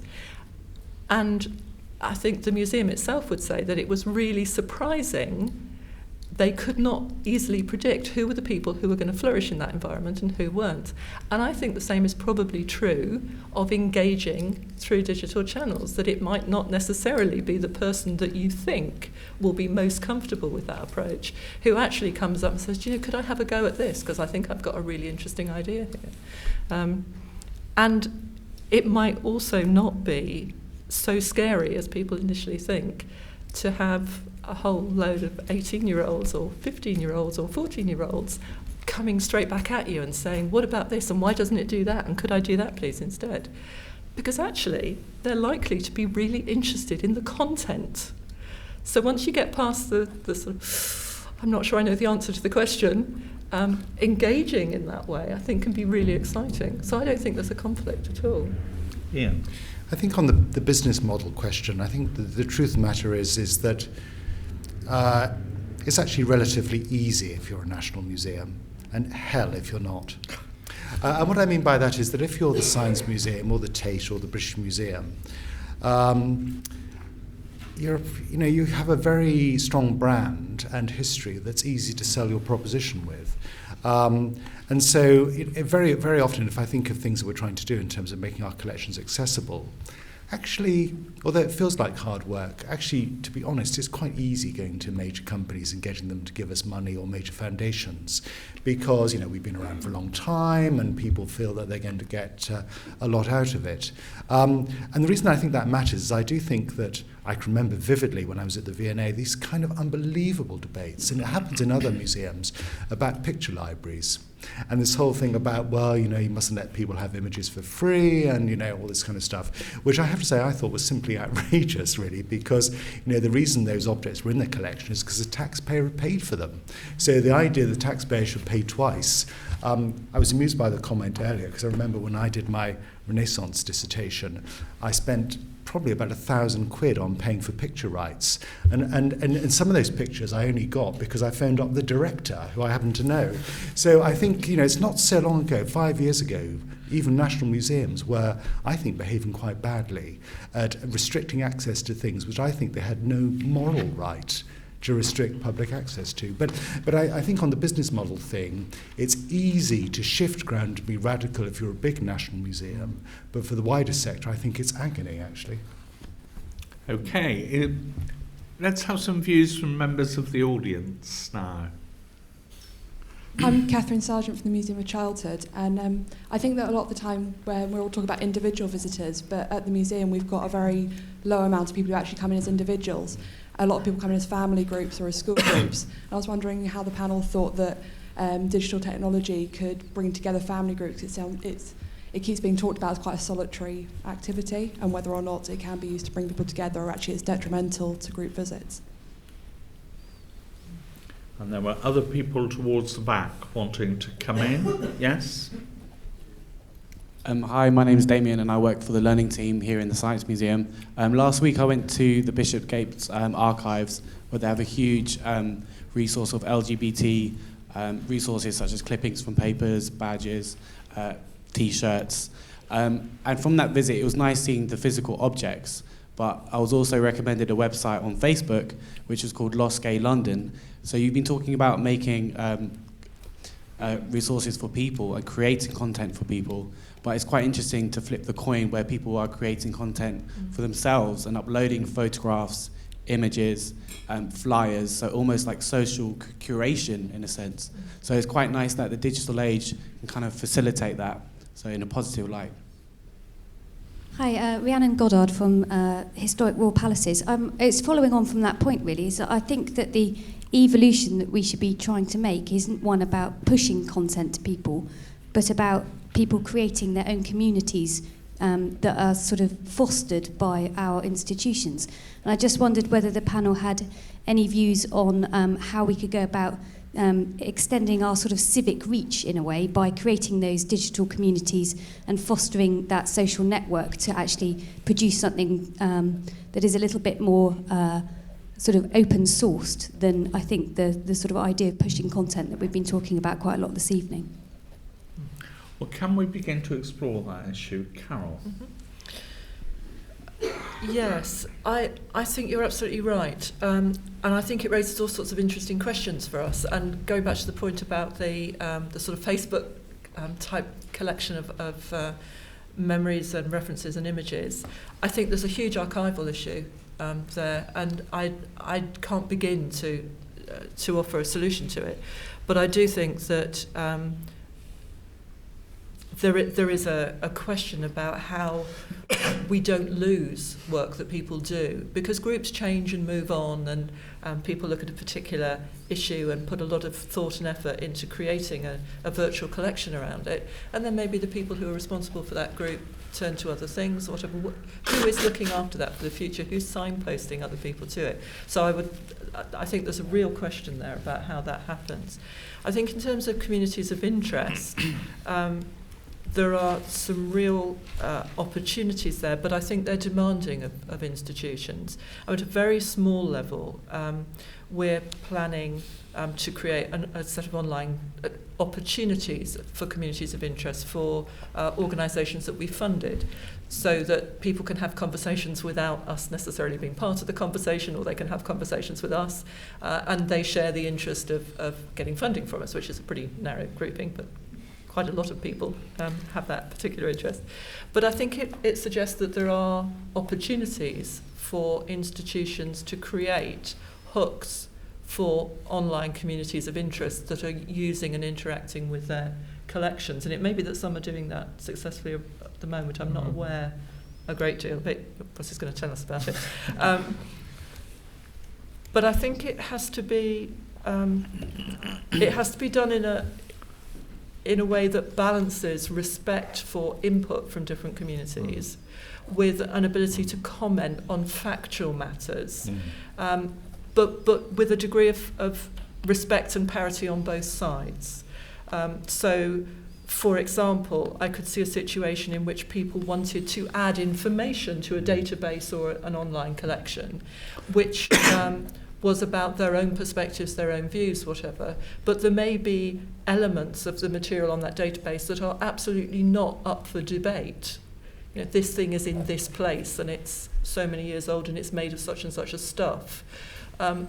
And I think the museum itself would say that it was really surprising. They could not easily predict who were the people who were going to flourish in that environment and who weren't. And I think the same is probably true of engaging through digital channels, that it might not necessarily be the person that you think will be most comfortable with that approach who actually comes up and says, could I have a go at this? Because I think I've got a really interesting idea here. And it might also not be so scary as people initially think to have a whole load of 18-year-olds or 15-year-olds or 14-year-olds coming straight back at you and saying, what about this and why doesn't it do that and could I do that please instead? Because actually they're likely to be really interested in the content. So once you get past the sort of, I'm not sure I know the answer to the question, engaging in that way I think can be really exciting. So I don't think there's a conflict at all. Yeah. I think on the business model question, I think the truth of the matter is that it's actually relatively easy if you're a national museum, and hell if you're not. And what I mean by that is that if you're the Science Museum or the Tate or the British Museum, you have a very strong brand and history that's easy to sell your proposition with. And so very, very often, if I think of things that we're trying to do in terms of making our collections accessible, actually, although it feels like hard work, actually, to be honest, it's quite easy going to major companies and getting them to give us money, or major foundations, because we've been around for a long time and people feel that they're going to get a lot out of it. And the reason I think that matters is I do think that I can remember vividly when I was at the V&A these kind of unbelievable debates, and it happens in other museums, about picture libraries. And this whole thing about, you mustn't let people have images for free and, all this kind of stuff, which I have to say I thought was simply outrageous, really, because, the reason those objects were in the collection is because the taxpayer paid for them. So the idea that the taxpayer should pay twice, I was amused by the comment earlier, because I remember when I did my Renaissance dissertation, I spent probably about £1,000 on paying for picture rights. And some of those pictures I only got because I phoned up the director, who I happen to know. So I think, it's not so long ago, 5 years ago, even national museums were, I think, behaving quite badly at restricting access to things which I think they had no moral right to restrict public access to. But I think on the business model thing, it's easy to shift ground to be radical if you're a big national museum, but for the wider sector, I think it's agony, actually. Okay, let's have some views from members of the audience now. I'm Catherine Sargent from the Museum of Childhood, and I think that a lot of the time when we're all talking about individual visitors, but at the museum we've got a very low amount of people who actually come in as individuals. a lot of people come in as family groups or as school groups. And I was wondering how the panel thought that digital technology could bring together family groups. It keeps being talked about as quite a solitary activity, and whether or not it can be used to bring people together, or actually it's detrimental to group visits. And there were other people towards the back wanting to come in. Yes? Hi, my name is Damien and I work for the learning team here in the Science Museum. Last week I went to the Bishopsgate's archives, where they have a huge resource of LGBT resources such as clippings from papers, badges, T-shirts. And from that visit it was nice seeing the physical objects, but I was also recommended a website on Facebook which is called Lost Gay London. So you've been talking about making resources for people and creating content for people, but it's quite interesting to flip the coin where people are creating content for themselves and uploading photographs, images, flyers, so almost like social curation in a sense. So it's quite nice that the digital age can kind of facilitate that, so in a positive light. Hi, Rhiannon Goddard from Historic Royal Palaces. It's following on from that point really, so I think that the evolution that we should be trying to make isn't one about pushing content to people, but about people creating their own communities that are sort of fostered by our institutions. And I just wondered whether the panel had any views on how we could go about extending our sort of civic reach in a way by creating those digital communities and fostering that social network to actually produce something that is a little bit more sort of open-sourced than I think the sort of idea of pushing content that we've been talking about quite a lot this evening. Well, can we begin to explore that issue? Carole? Yes, I think you're absolutely right. And I think it raises all sorts of interesting questions for us. And going back to the point about the sort of Facebook type collection of memories and references and images, I think there's a huge archival issue there, and I can't begin to offer a solution to it. But I do think that there is a question about how we don't lose work that people do, because groups change and move on, and people look at a particular issue and put a lot of thought and effort into creating a virtual collection around it, and then maybe the people who are responsible for that group turn to other things, whatever. Who is looking after that for the future? Who's signposting other people to it? So I think there's a real question there about how that happens. I think in terms of communities of interest, there are some real opportunities there, but I think they're demanding of institutions. At a very small level, we're planning to create a set of online opportunities for communities of interest for organisations that we funded, so that people can have conversations without us necessarily being part of the conversation, or they can have conversations with us, and they share the interest of getting funding from us, which is a pretty narrow grouping, but quite a lot of people have that particular interest. But I think it suggests that there are opportunities for institutions to create hooks for online communities of interest that are using and interacting with their collections. And it may be that some are doing that successfully at the moment. I'm not aware a great deal, but Ross is going to tell us about it. But I think it has to be done in a way that balances respect for input from different communities with an ability to comment on factual matters, but with a degree of respect and parity on both sides. So, for example, I could see a situation in which people wanted to add information to a database or an online collection, which was about their own perspectives, their own views, whatever. But there may be elements of the material on that database that are absolutely not up for debate. You know, this thing is in this place and it's so many years old and it's made of such and such a stuff.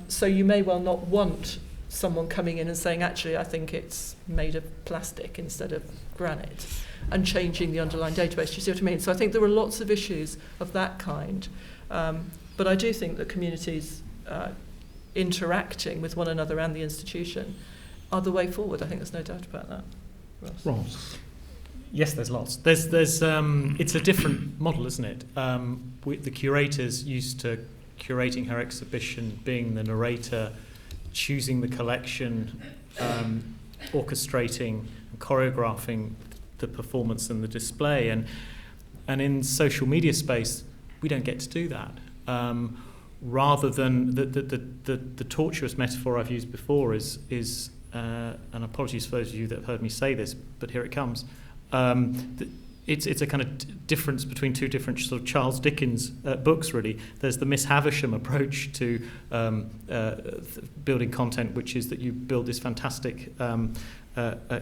So you may well not want someone coming in and saying, actually, I think it's made of plastic instead of granite, and changing the underlying database. Do you see what I mean? So I think there are lots of issues of that kind. But I do think that communities interacting with one another and the institution are the way forward. I think there's no doubt about that. Ross? Yes, there's lots. There's it's a different model, isn't it? The curators used to curating her exhibition, being the narrator, choosing the collection, orchestrating and choreographing the performance and the display. And in social media space, we don't get to do that. Rather than the tortuous metaphor I've used before is and apologies for those of you that have heard me say this, but here it comes. It's a kind of difference between two different sort of Charles Dickens books, really. There's the Miss Havisham approach to building content, which is that you build this fantastic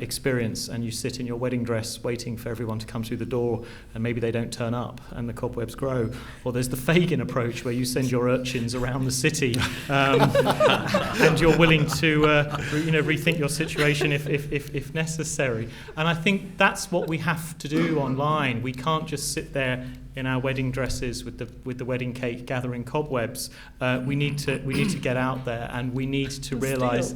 experience and you sit in your wedding dress waiting for everyone to come through the door, and maybe they don't turn up and the cobwebs grow. Or there's the Fagin approach, where you send your urchins around the city and you're willing to rethink your situation if necessary. And I think that's what we have to do online. We can't just sit there in our wedding dresses with the wedding cake gathering cobwebs. We need to get out there, and we need to realise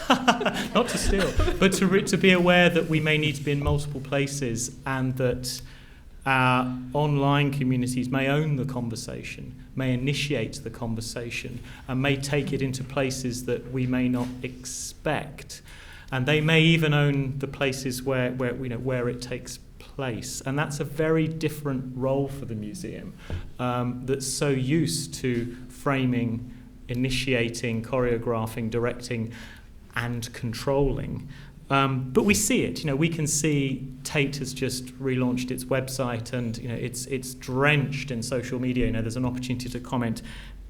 not to steal, but to be aware that we may need to be in multiple places, and that our online communities may own the conversation, may initiate the conversation, and may take it into places that we may not expect, and they may even own the places where it takes place. And that's a very different role for the museum, that's so used to framing, initiating, choreographing, directing, and controlling. But we see it. We can see Tate has just relaunched its website, and it's drenched in social media. There's an opportunity to comment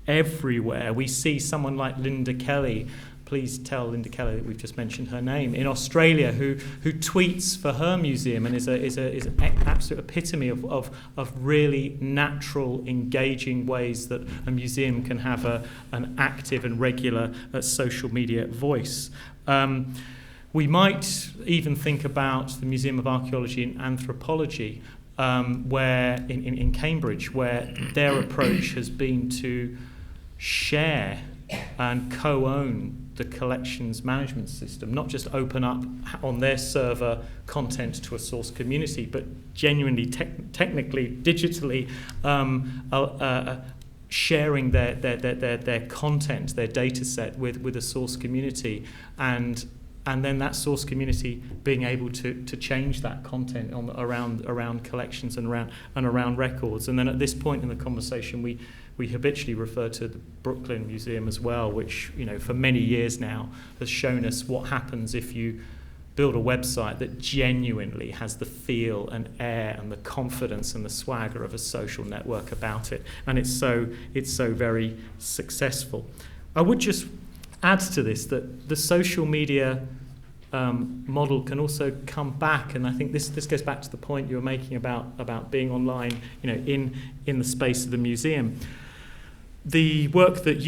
everywhere. We see someone like Linda Kelly. Please tell Linda Kelly that we've just mentioned her name, in Australia, who tweets for her museum and is an absolute epitome of really natural, engaging ways that a museum can have an active and regular social media voice. We might even think about the Museum of Archaeology and Anthropology, where in Cambridge, where their approach has been to share and co-own the collections management system, not just open up on their server content to a source community, but genuinely, technically, digitally sharing their content, their data set with a source community, and then that source community being able to change that content around collections and around records. And then at this point in the conversation, we habitually refer to the Brooklyn Museum as well, which for many years now has shown us what happens if you build a website that genuinely has the feel and air and the confidence and the swagger of a social network about it. And it's so very successful. I would just add to this that the social media model can also come back, and I think this goes back to the point you were making about being online, in the space of the museum. The work that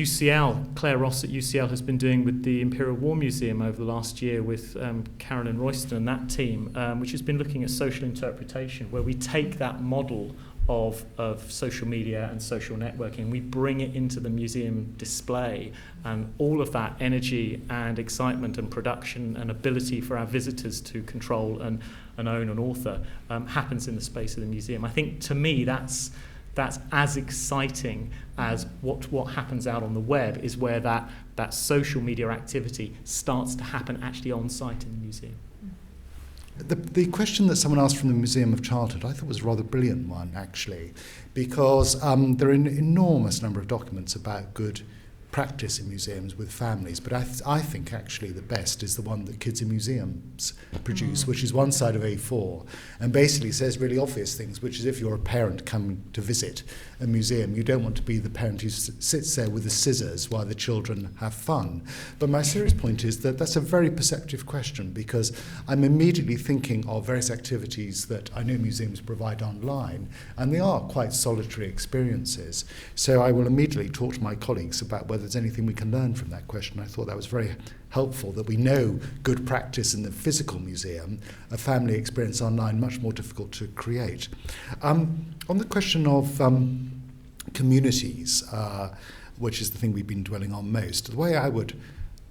Claire Ross at UCL has been doing with the Imperial War Museum over the last year with Carolyn Royston and that team, which has been looking at social interpretation, where we take that model of social media and social networking, we bring it into the museum display, and all of that energy and excitement and production and ability for our visitors to control and own an author happens in the space of the museum. I think, to me, that's as exciting as what happens out on the web, is where that social media activity starts to happen actually on site in the museum. The question that someone asked from the Museum of Childhood, I thought was a rather brilliant one, actually, because there are an enormous number of documents about good practice in museums with families, but I think actually the best is the one that Kids in Museums produce, which is one side of A4, and basically says really obvious things, which is if you're a parent coming to visit a museum, you don't want to be the parent who sits there with the scissors while the children have fun. But my serious point is that that's a very perceptive question, because I'm immediately thinking of various activities that I know museums provide online, and they are quite solitary experiences. So I will immediately talk to my colleagues about whether there's anything we can learn from that question. I thought that was very helpful, that we know good practice in the physical museum, a family experience online much more difficult to create. On the question of communities, which is the thing we've been dwelling on most, the way I would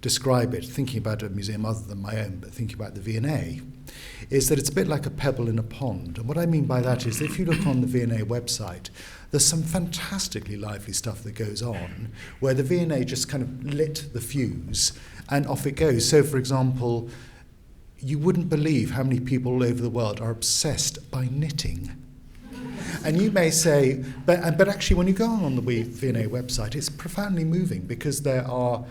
describe it, thinking about a museum other than my own, but thinking about the V&A, is that it's a bit like a pebble in a pond. And what I mean by that is if you look on the V&A website, there's some fantastically lively stuff that goes on where the V&A just kind of lit the fuse and off it goes. So, for example, you wouldn't believe how many people all over the world are obsessed by knitting. And you may say, but actually when you go on the V&A website, it's profoundly moving because there are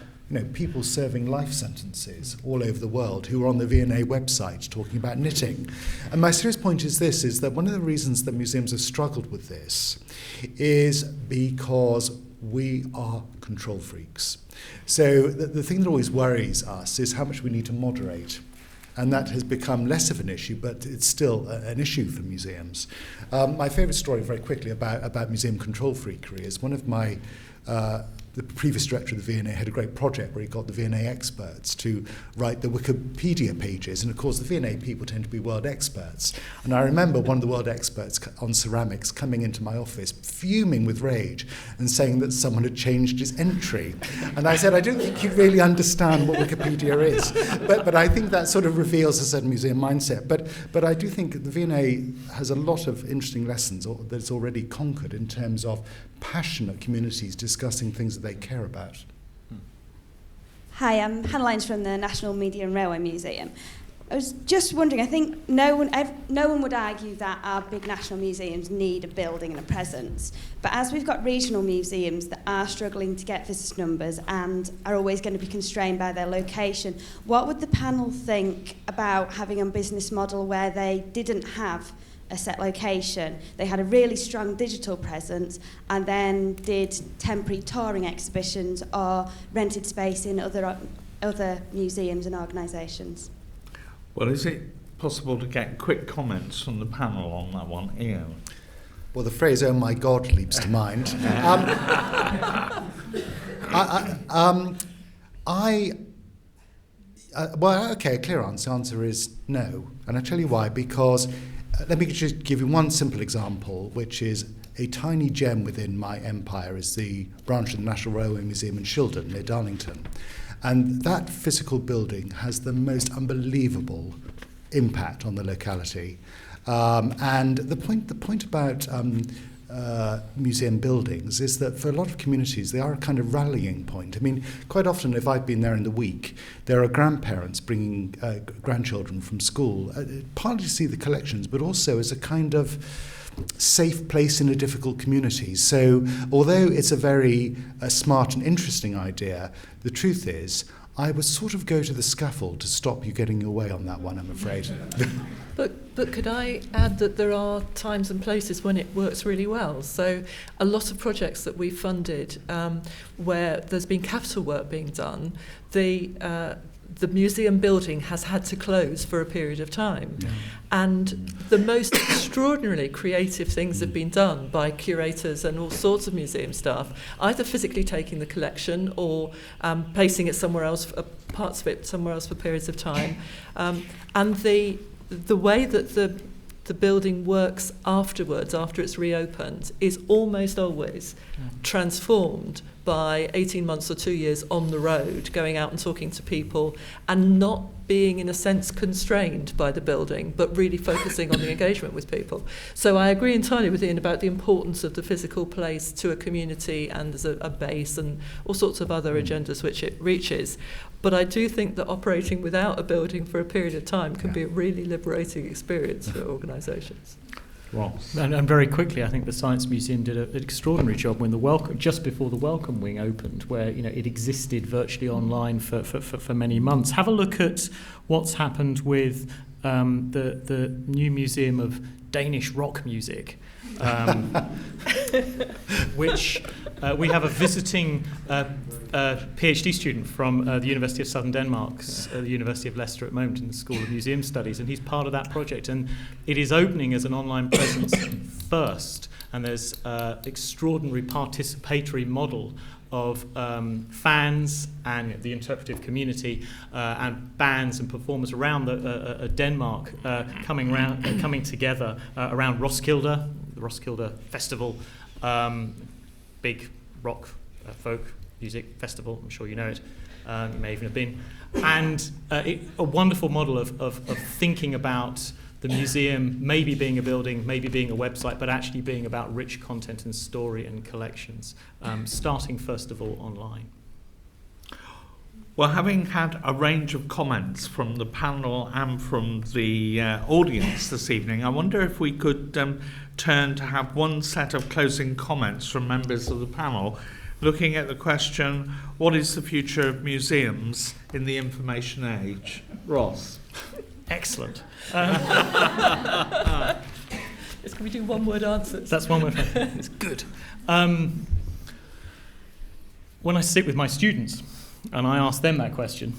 people serving life sentences all over the world who are on the V&A website talking about knitting. And my serious point is this, is that one of the reasons that museums have struggled with this is because we are control freaks. So the thing that always worries us is how much we need to moderate. And that has become less of an issue, but it's still an issue for museums. My favourite story, very quickly, about museum control freakery is one of my the previous director of the V&A had a great project where he got the V&A experts to write the Wikipedia pages, and of course the V&A people tend to be world experts. And I remember one of the world experts on ceramics coming into my office fuming with rage and saying that someone had changed his entry. And I said, I don't think you really understand what Wikipedia is. But I think that sort of reveals a certain museum mindset. But I do think the V&A has a lot of interesting lessons that it's already conquered in terms of passionate communities discussing things that they care about. Hi, I'm Hannah Lyons from the National Media and Railway Museum. I was just wondering, I think no one would argue that our big national museums need a building and a presence, but as we've got regional museums that are struggling to get visitor numbers and are always going to be constrained by their location, what would the panel think about having a business model where they didn't have a set location, they had a really strong digital presence and then did temporary touring exhibitions or rented space in other museums and organisations? Well, is it possible to get quick comments from the panel on that one? Ian? Well, the phrase, oh my God, leaps to mind. Well, okay, a clear answer. The answer is no. And I'll tell you why, because let me just give you one simple example, which is a tiny gem within my empire is the branch of the National Railway Museum in Shildon, near Darlington. And that physical building has the most unbelievable impact on the locality. And the point about museum buildings is that for a lot of communities, they are a kind of rallying point. I mean, quite often, if I've been there in the week, there are grandparents bringing grandchildren from school, partly to see the collections, but also as a kind of safe place in a difficult community. So although it's a very smart and interesting idea, the truth is I would sort of go to the scaffold to stop you getting your way on that one, I'm afraid. But could I add that there are times and places when it works really well? So a lot of projects that we funded where there's been capital work being done, the museum building has had to close for a period of time. Yeah. And the most extraordinarily creative things have been done by curators and all sorts of museum staff, either physically taking the collection or placing it somewhere else, parts of it somewhere else for periods of time. And the way that the building works afterwards, after it's reopened, is almost always transformed by 18 months or 2 years on the road, going out and talking to people and not being, in a sense, constrained by the building, but really focusing on the engagement with people. So I agree entirely with Ian about the importance of the physical place to a community and as a base and all sorts of other agendas which it reaches. But I do think that operating without a building for a period of time can be a really liberating experience for organisations. And very quickly, I think the Science Museum did an extraordinary job when just before the Welcome Wing opened, where it existed virtually online for many months. Have a look at what's happened with the new Museum of Danish Rock Music, which we have a visiting PhD student from the University of Southern Denmark's the University of Leicester at the moment in the School of Museum Studies, and he's part of that project. And it is opening as an online presence first, and there's extraordinary participatory model of fans and the interpretive community and bands and performers around Denmark coming together around Roskilde, the Roskilde Festival, big rock folk music festival, I'm sure you know it. You may even have been. And a wonderful model of thinking about the museum maybe being a building, maybe being a website, but actually being about rich content and story and collections, starting first of all online. Well, having had a range of comments from the panel and from the audience this evening, I wonder if we could turn to have one set of closing comments from members of the panel, looking at the question, what is the future of museums in the information age? Ross. Excellent. Can we do one-word answers? That's one word. It's good. When I sit with my students and I ask them that question,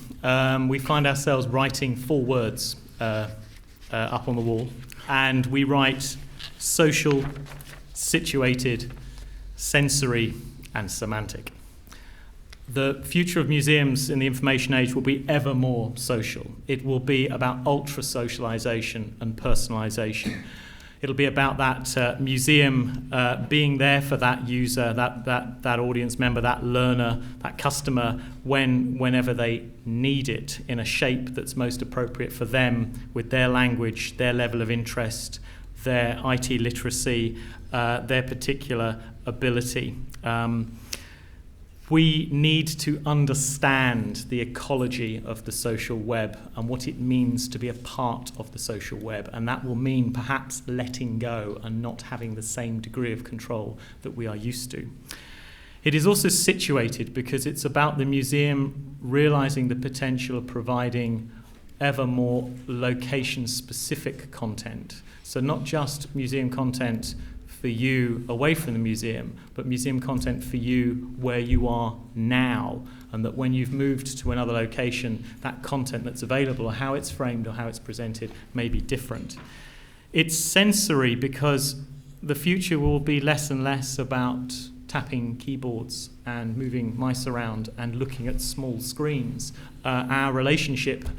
we find ourselves writing 4 words up on the wall, and we write social, situated, sensory, and semantic. The future of museums in the information age will be ever more social. It will be about ultra-socialization and personalization. It'll be about that museum being there for that user, that audience member, that learner, that customer, whenever they need it, in a shape that's most appropriate for them, with their language, their level of interest, their IT literacy, their particular ability. We need to understand the ecology of the social web and what it means to be a part of the social web, and that will mean perhaps letting go and not having the same degree of control that we are used to. It is also situated because it's about the museum realizing the potential of providing ever more location-specific content. So not just museum content for you away from the museum, but museum content for you where you are now, and that when you've moved to another location, that content that's available, or how it's framed or how it's presented, may be different. It's sensory because the future will be less and less about tapping keyboards and moving mice around and looking at small screens. Our relationship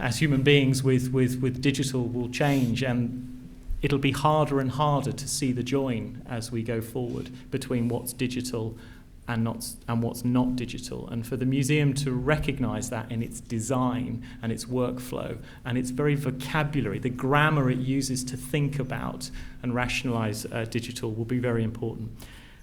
as human beings with digital will change, and it'll be harder and harder to see the join as we go forward between what's digital and what's not digital. And for the museum to recognise that in its design and its workflow and its very vocabulary, the grammar it uses to think about and rationalise digital will be very important.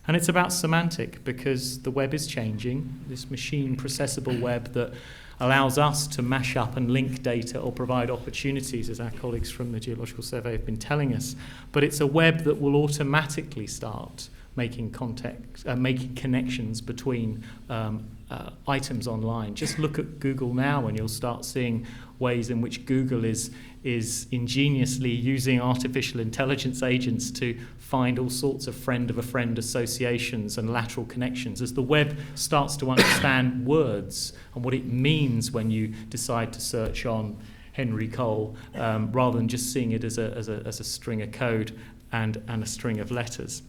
And it's about semantic, because the web is changing, this machine processable web that allows us to mash up and link data or provide opportunities, as our colleagues from the Geological Survey have been telling us. But it's a web that will automatically start making connections between items online. Just look at Google now and you'll start seeing ways in which Google is ingeniously using artificial intelligence agents to find all sorts of friend-of-a-friend associations and lateral connections as the web starts to understand words and what it means when you decide to search on Henry Cole, rather than just seeing it as a string of code and a string of letters.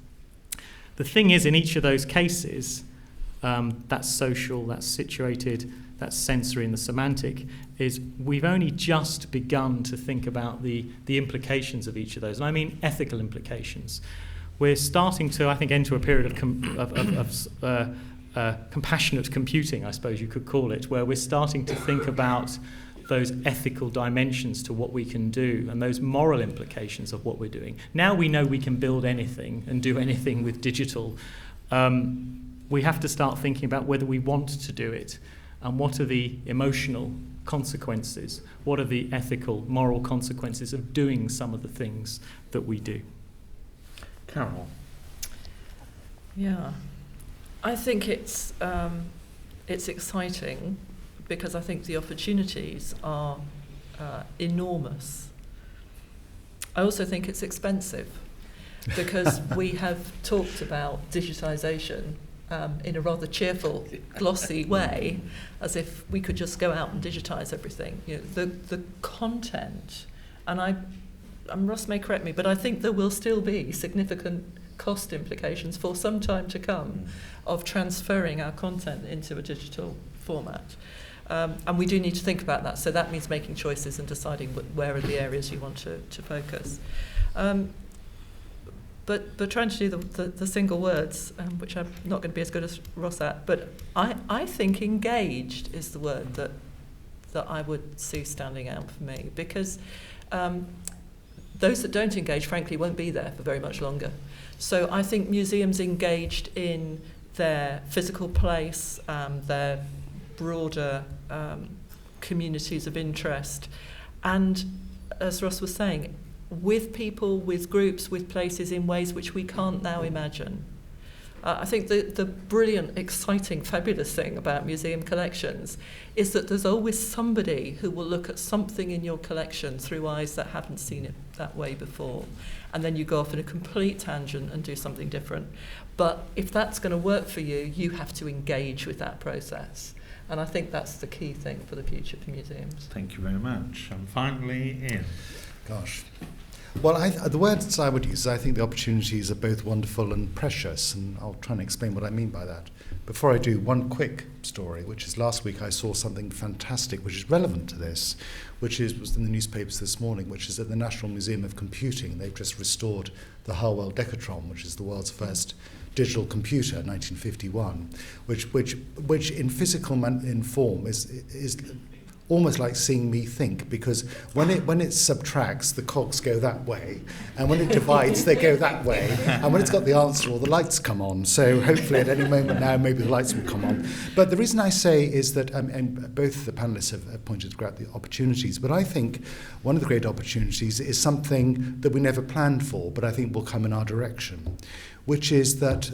The thing is, in each of those cases, that's social, that's situated, that's sensory, and the semantic, is we've only just begun to think about the implications of each of those, and I mean ethical implications. We're starting to, I think, enter a period of compassionate computing, I suppose you could call it, where we're starting to think about those ethical dimensions to what we can do and those moral implications of what we're doing. Now we know we can build anything and do anything with digital. We have to start thinking about whether we want to do it and what are the emotional consequences, what are the ethical, moral consequences of doing some of the things that we do. Carole. Yeah, I think it's exciting because I think the opportunities are enormous. I also think it's expensive because we have talked about digitisation in a rather cheerful, glossy way, as if we could just go out and digitise everything. You know, the content, and Ross may correct me, but I think there will still be significant cost implications for some time to come of transferring our content into a digital format. And we do need to think about that. So that means making choices and deciding where are the areas you want to focus. But But trying to do the single words, which I'm not going to be as good as Ross at, but I think engaged is the word that I would see standing out for me, because those that don't engage, frankly, won't be there for very much longer. So I think museums engaged in their physical place, their broader communities of interest, and, as Ross was saying, with people, with groups, with places in ways which we can't now imagine. I think the brilliant, exciting, fabulous thing about museum collections is that there's always somebody who will look at something in your collection through eyes that haven't seen it that way before. And then you go off in a complete tangent and do something different. But if that's going to work for you, you have to engage with that process. And I think that's the key thing for the future for museums. Thank you very much. And finally, Ian. Gosh. Well, the words I would use, I think the opportunities are both wonderful and precious, and I'll try and explain what I mean by that. Before I do, one quick story, which is last week I saw something fantastic which is relevant to this, was in the newspapers this morning, which is at the National Museum of Computing. They've just restored the Harwell Decatron, which is the world's first digital computer, 1951, which in physical in form is almost like seeing me think, because when it subtracts, the cogs go that way, and when it divides, they go that way, and when it's got the answer, all the lights come on. So hopefully at any moment now, maybe the lights will come on. But the reason I say is that, and both the panellists have pointed out the opportunities, but I think one of the great opportunities is something that we never planned for, but I think will come in our direction, which is that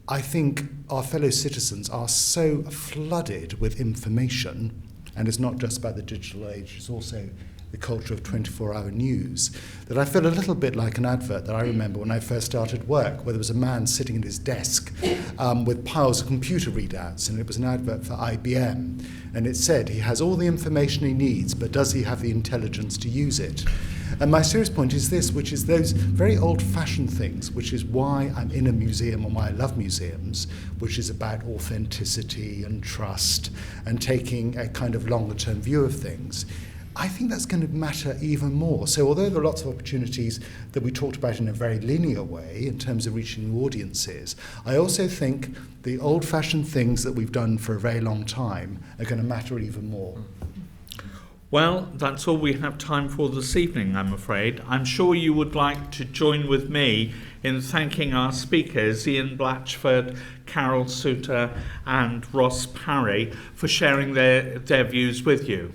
I think our fellow citizens are so flooded with information, and it's not just about the digital age, it's also the culture of 24-hour news, that I feel a little bit like an advert that I remember when I first started work, where there was a man sitting at his desk with piles of computer readouts, and it was an advert for IBM, and it said he has all the information he needs, but does he have the intelligence to use it? And my serious point is this, which is those very old-fashioned things, which is why I'm in a museum and why I love museums, which is about authenticity and trust and taking a kind of longer-term view of things. I think that's going to matter even more. So although there are lots of opportunities that we talked about in a very linear way in terms of reaching new audiences, I also think the old-fashioned things that we've done for a very long time are going to matter even more. Well, that's all we have time for this evening, I'm afraid. I'm sure you would like to join with me in thanking our speakers, Ian Blatchford, Carole Souter and Ross Parry, for sharing their views with you.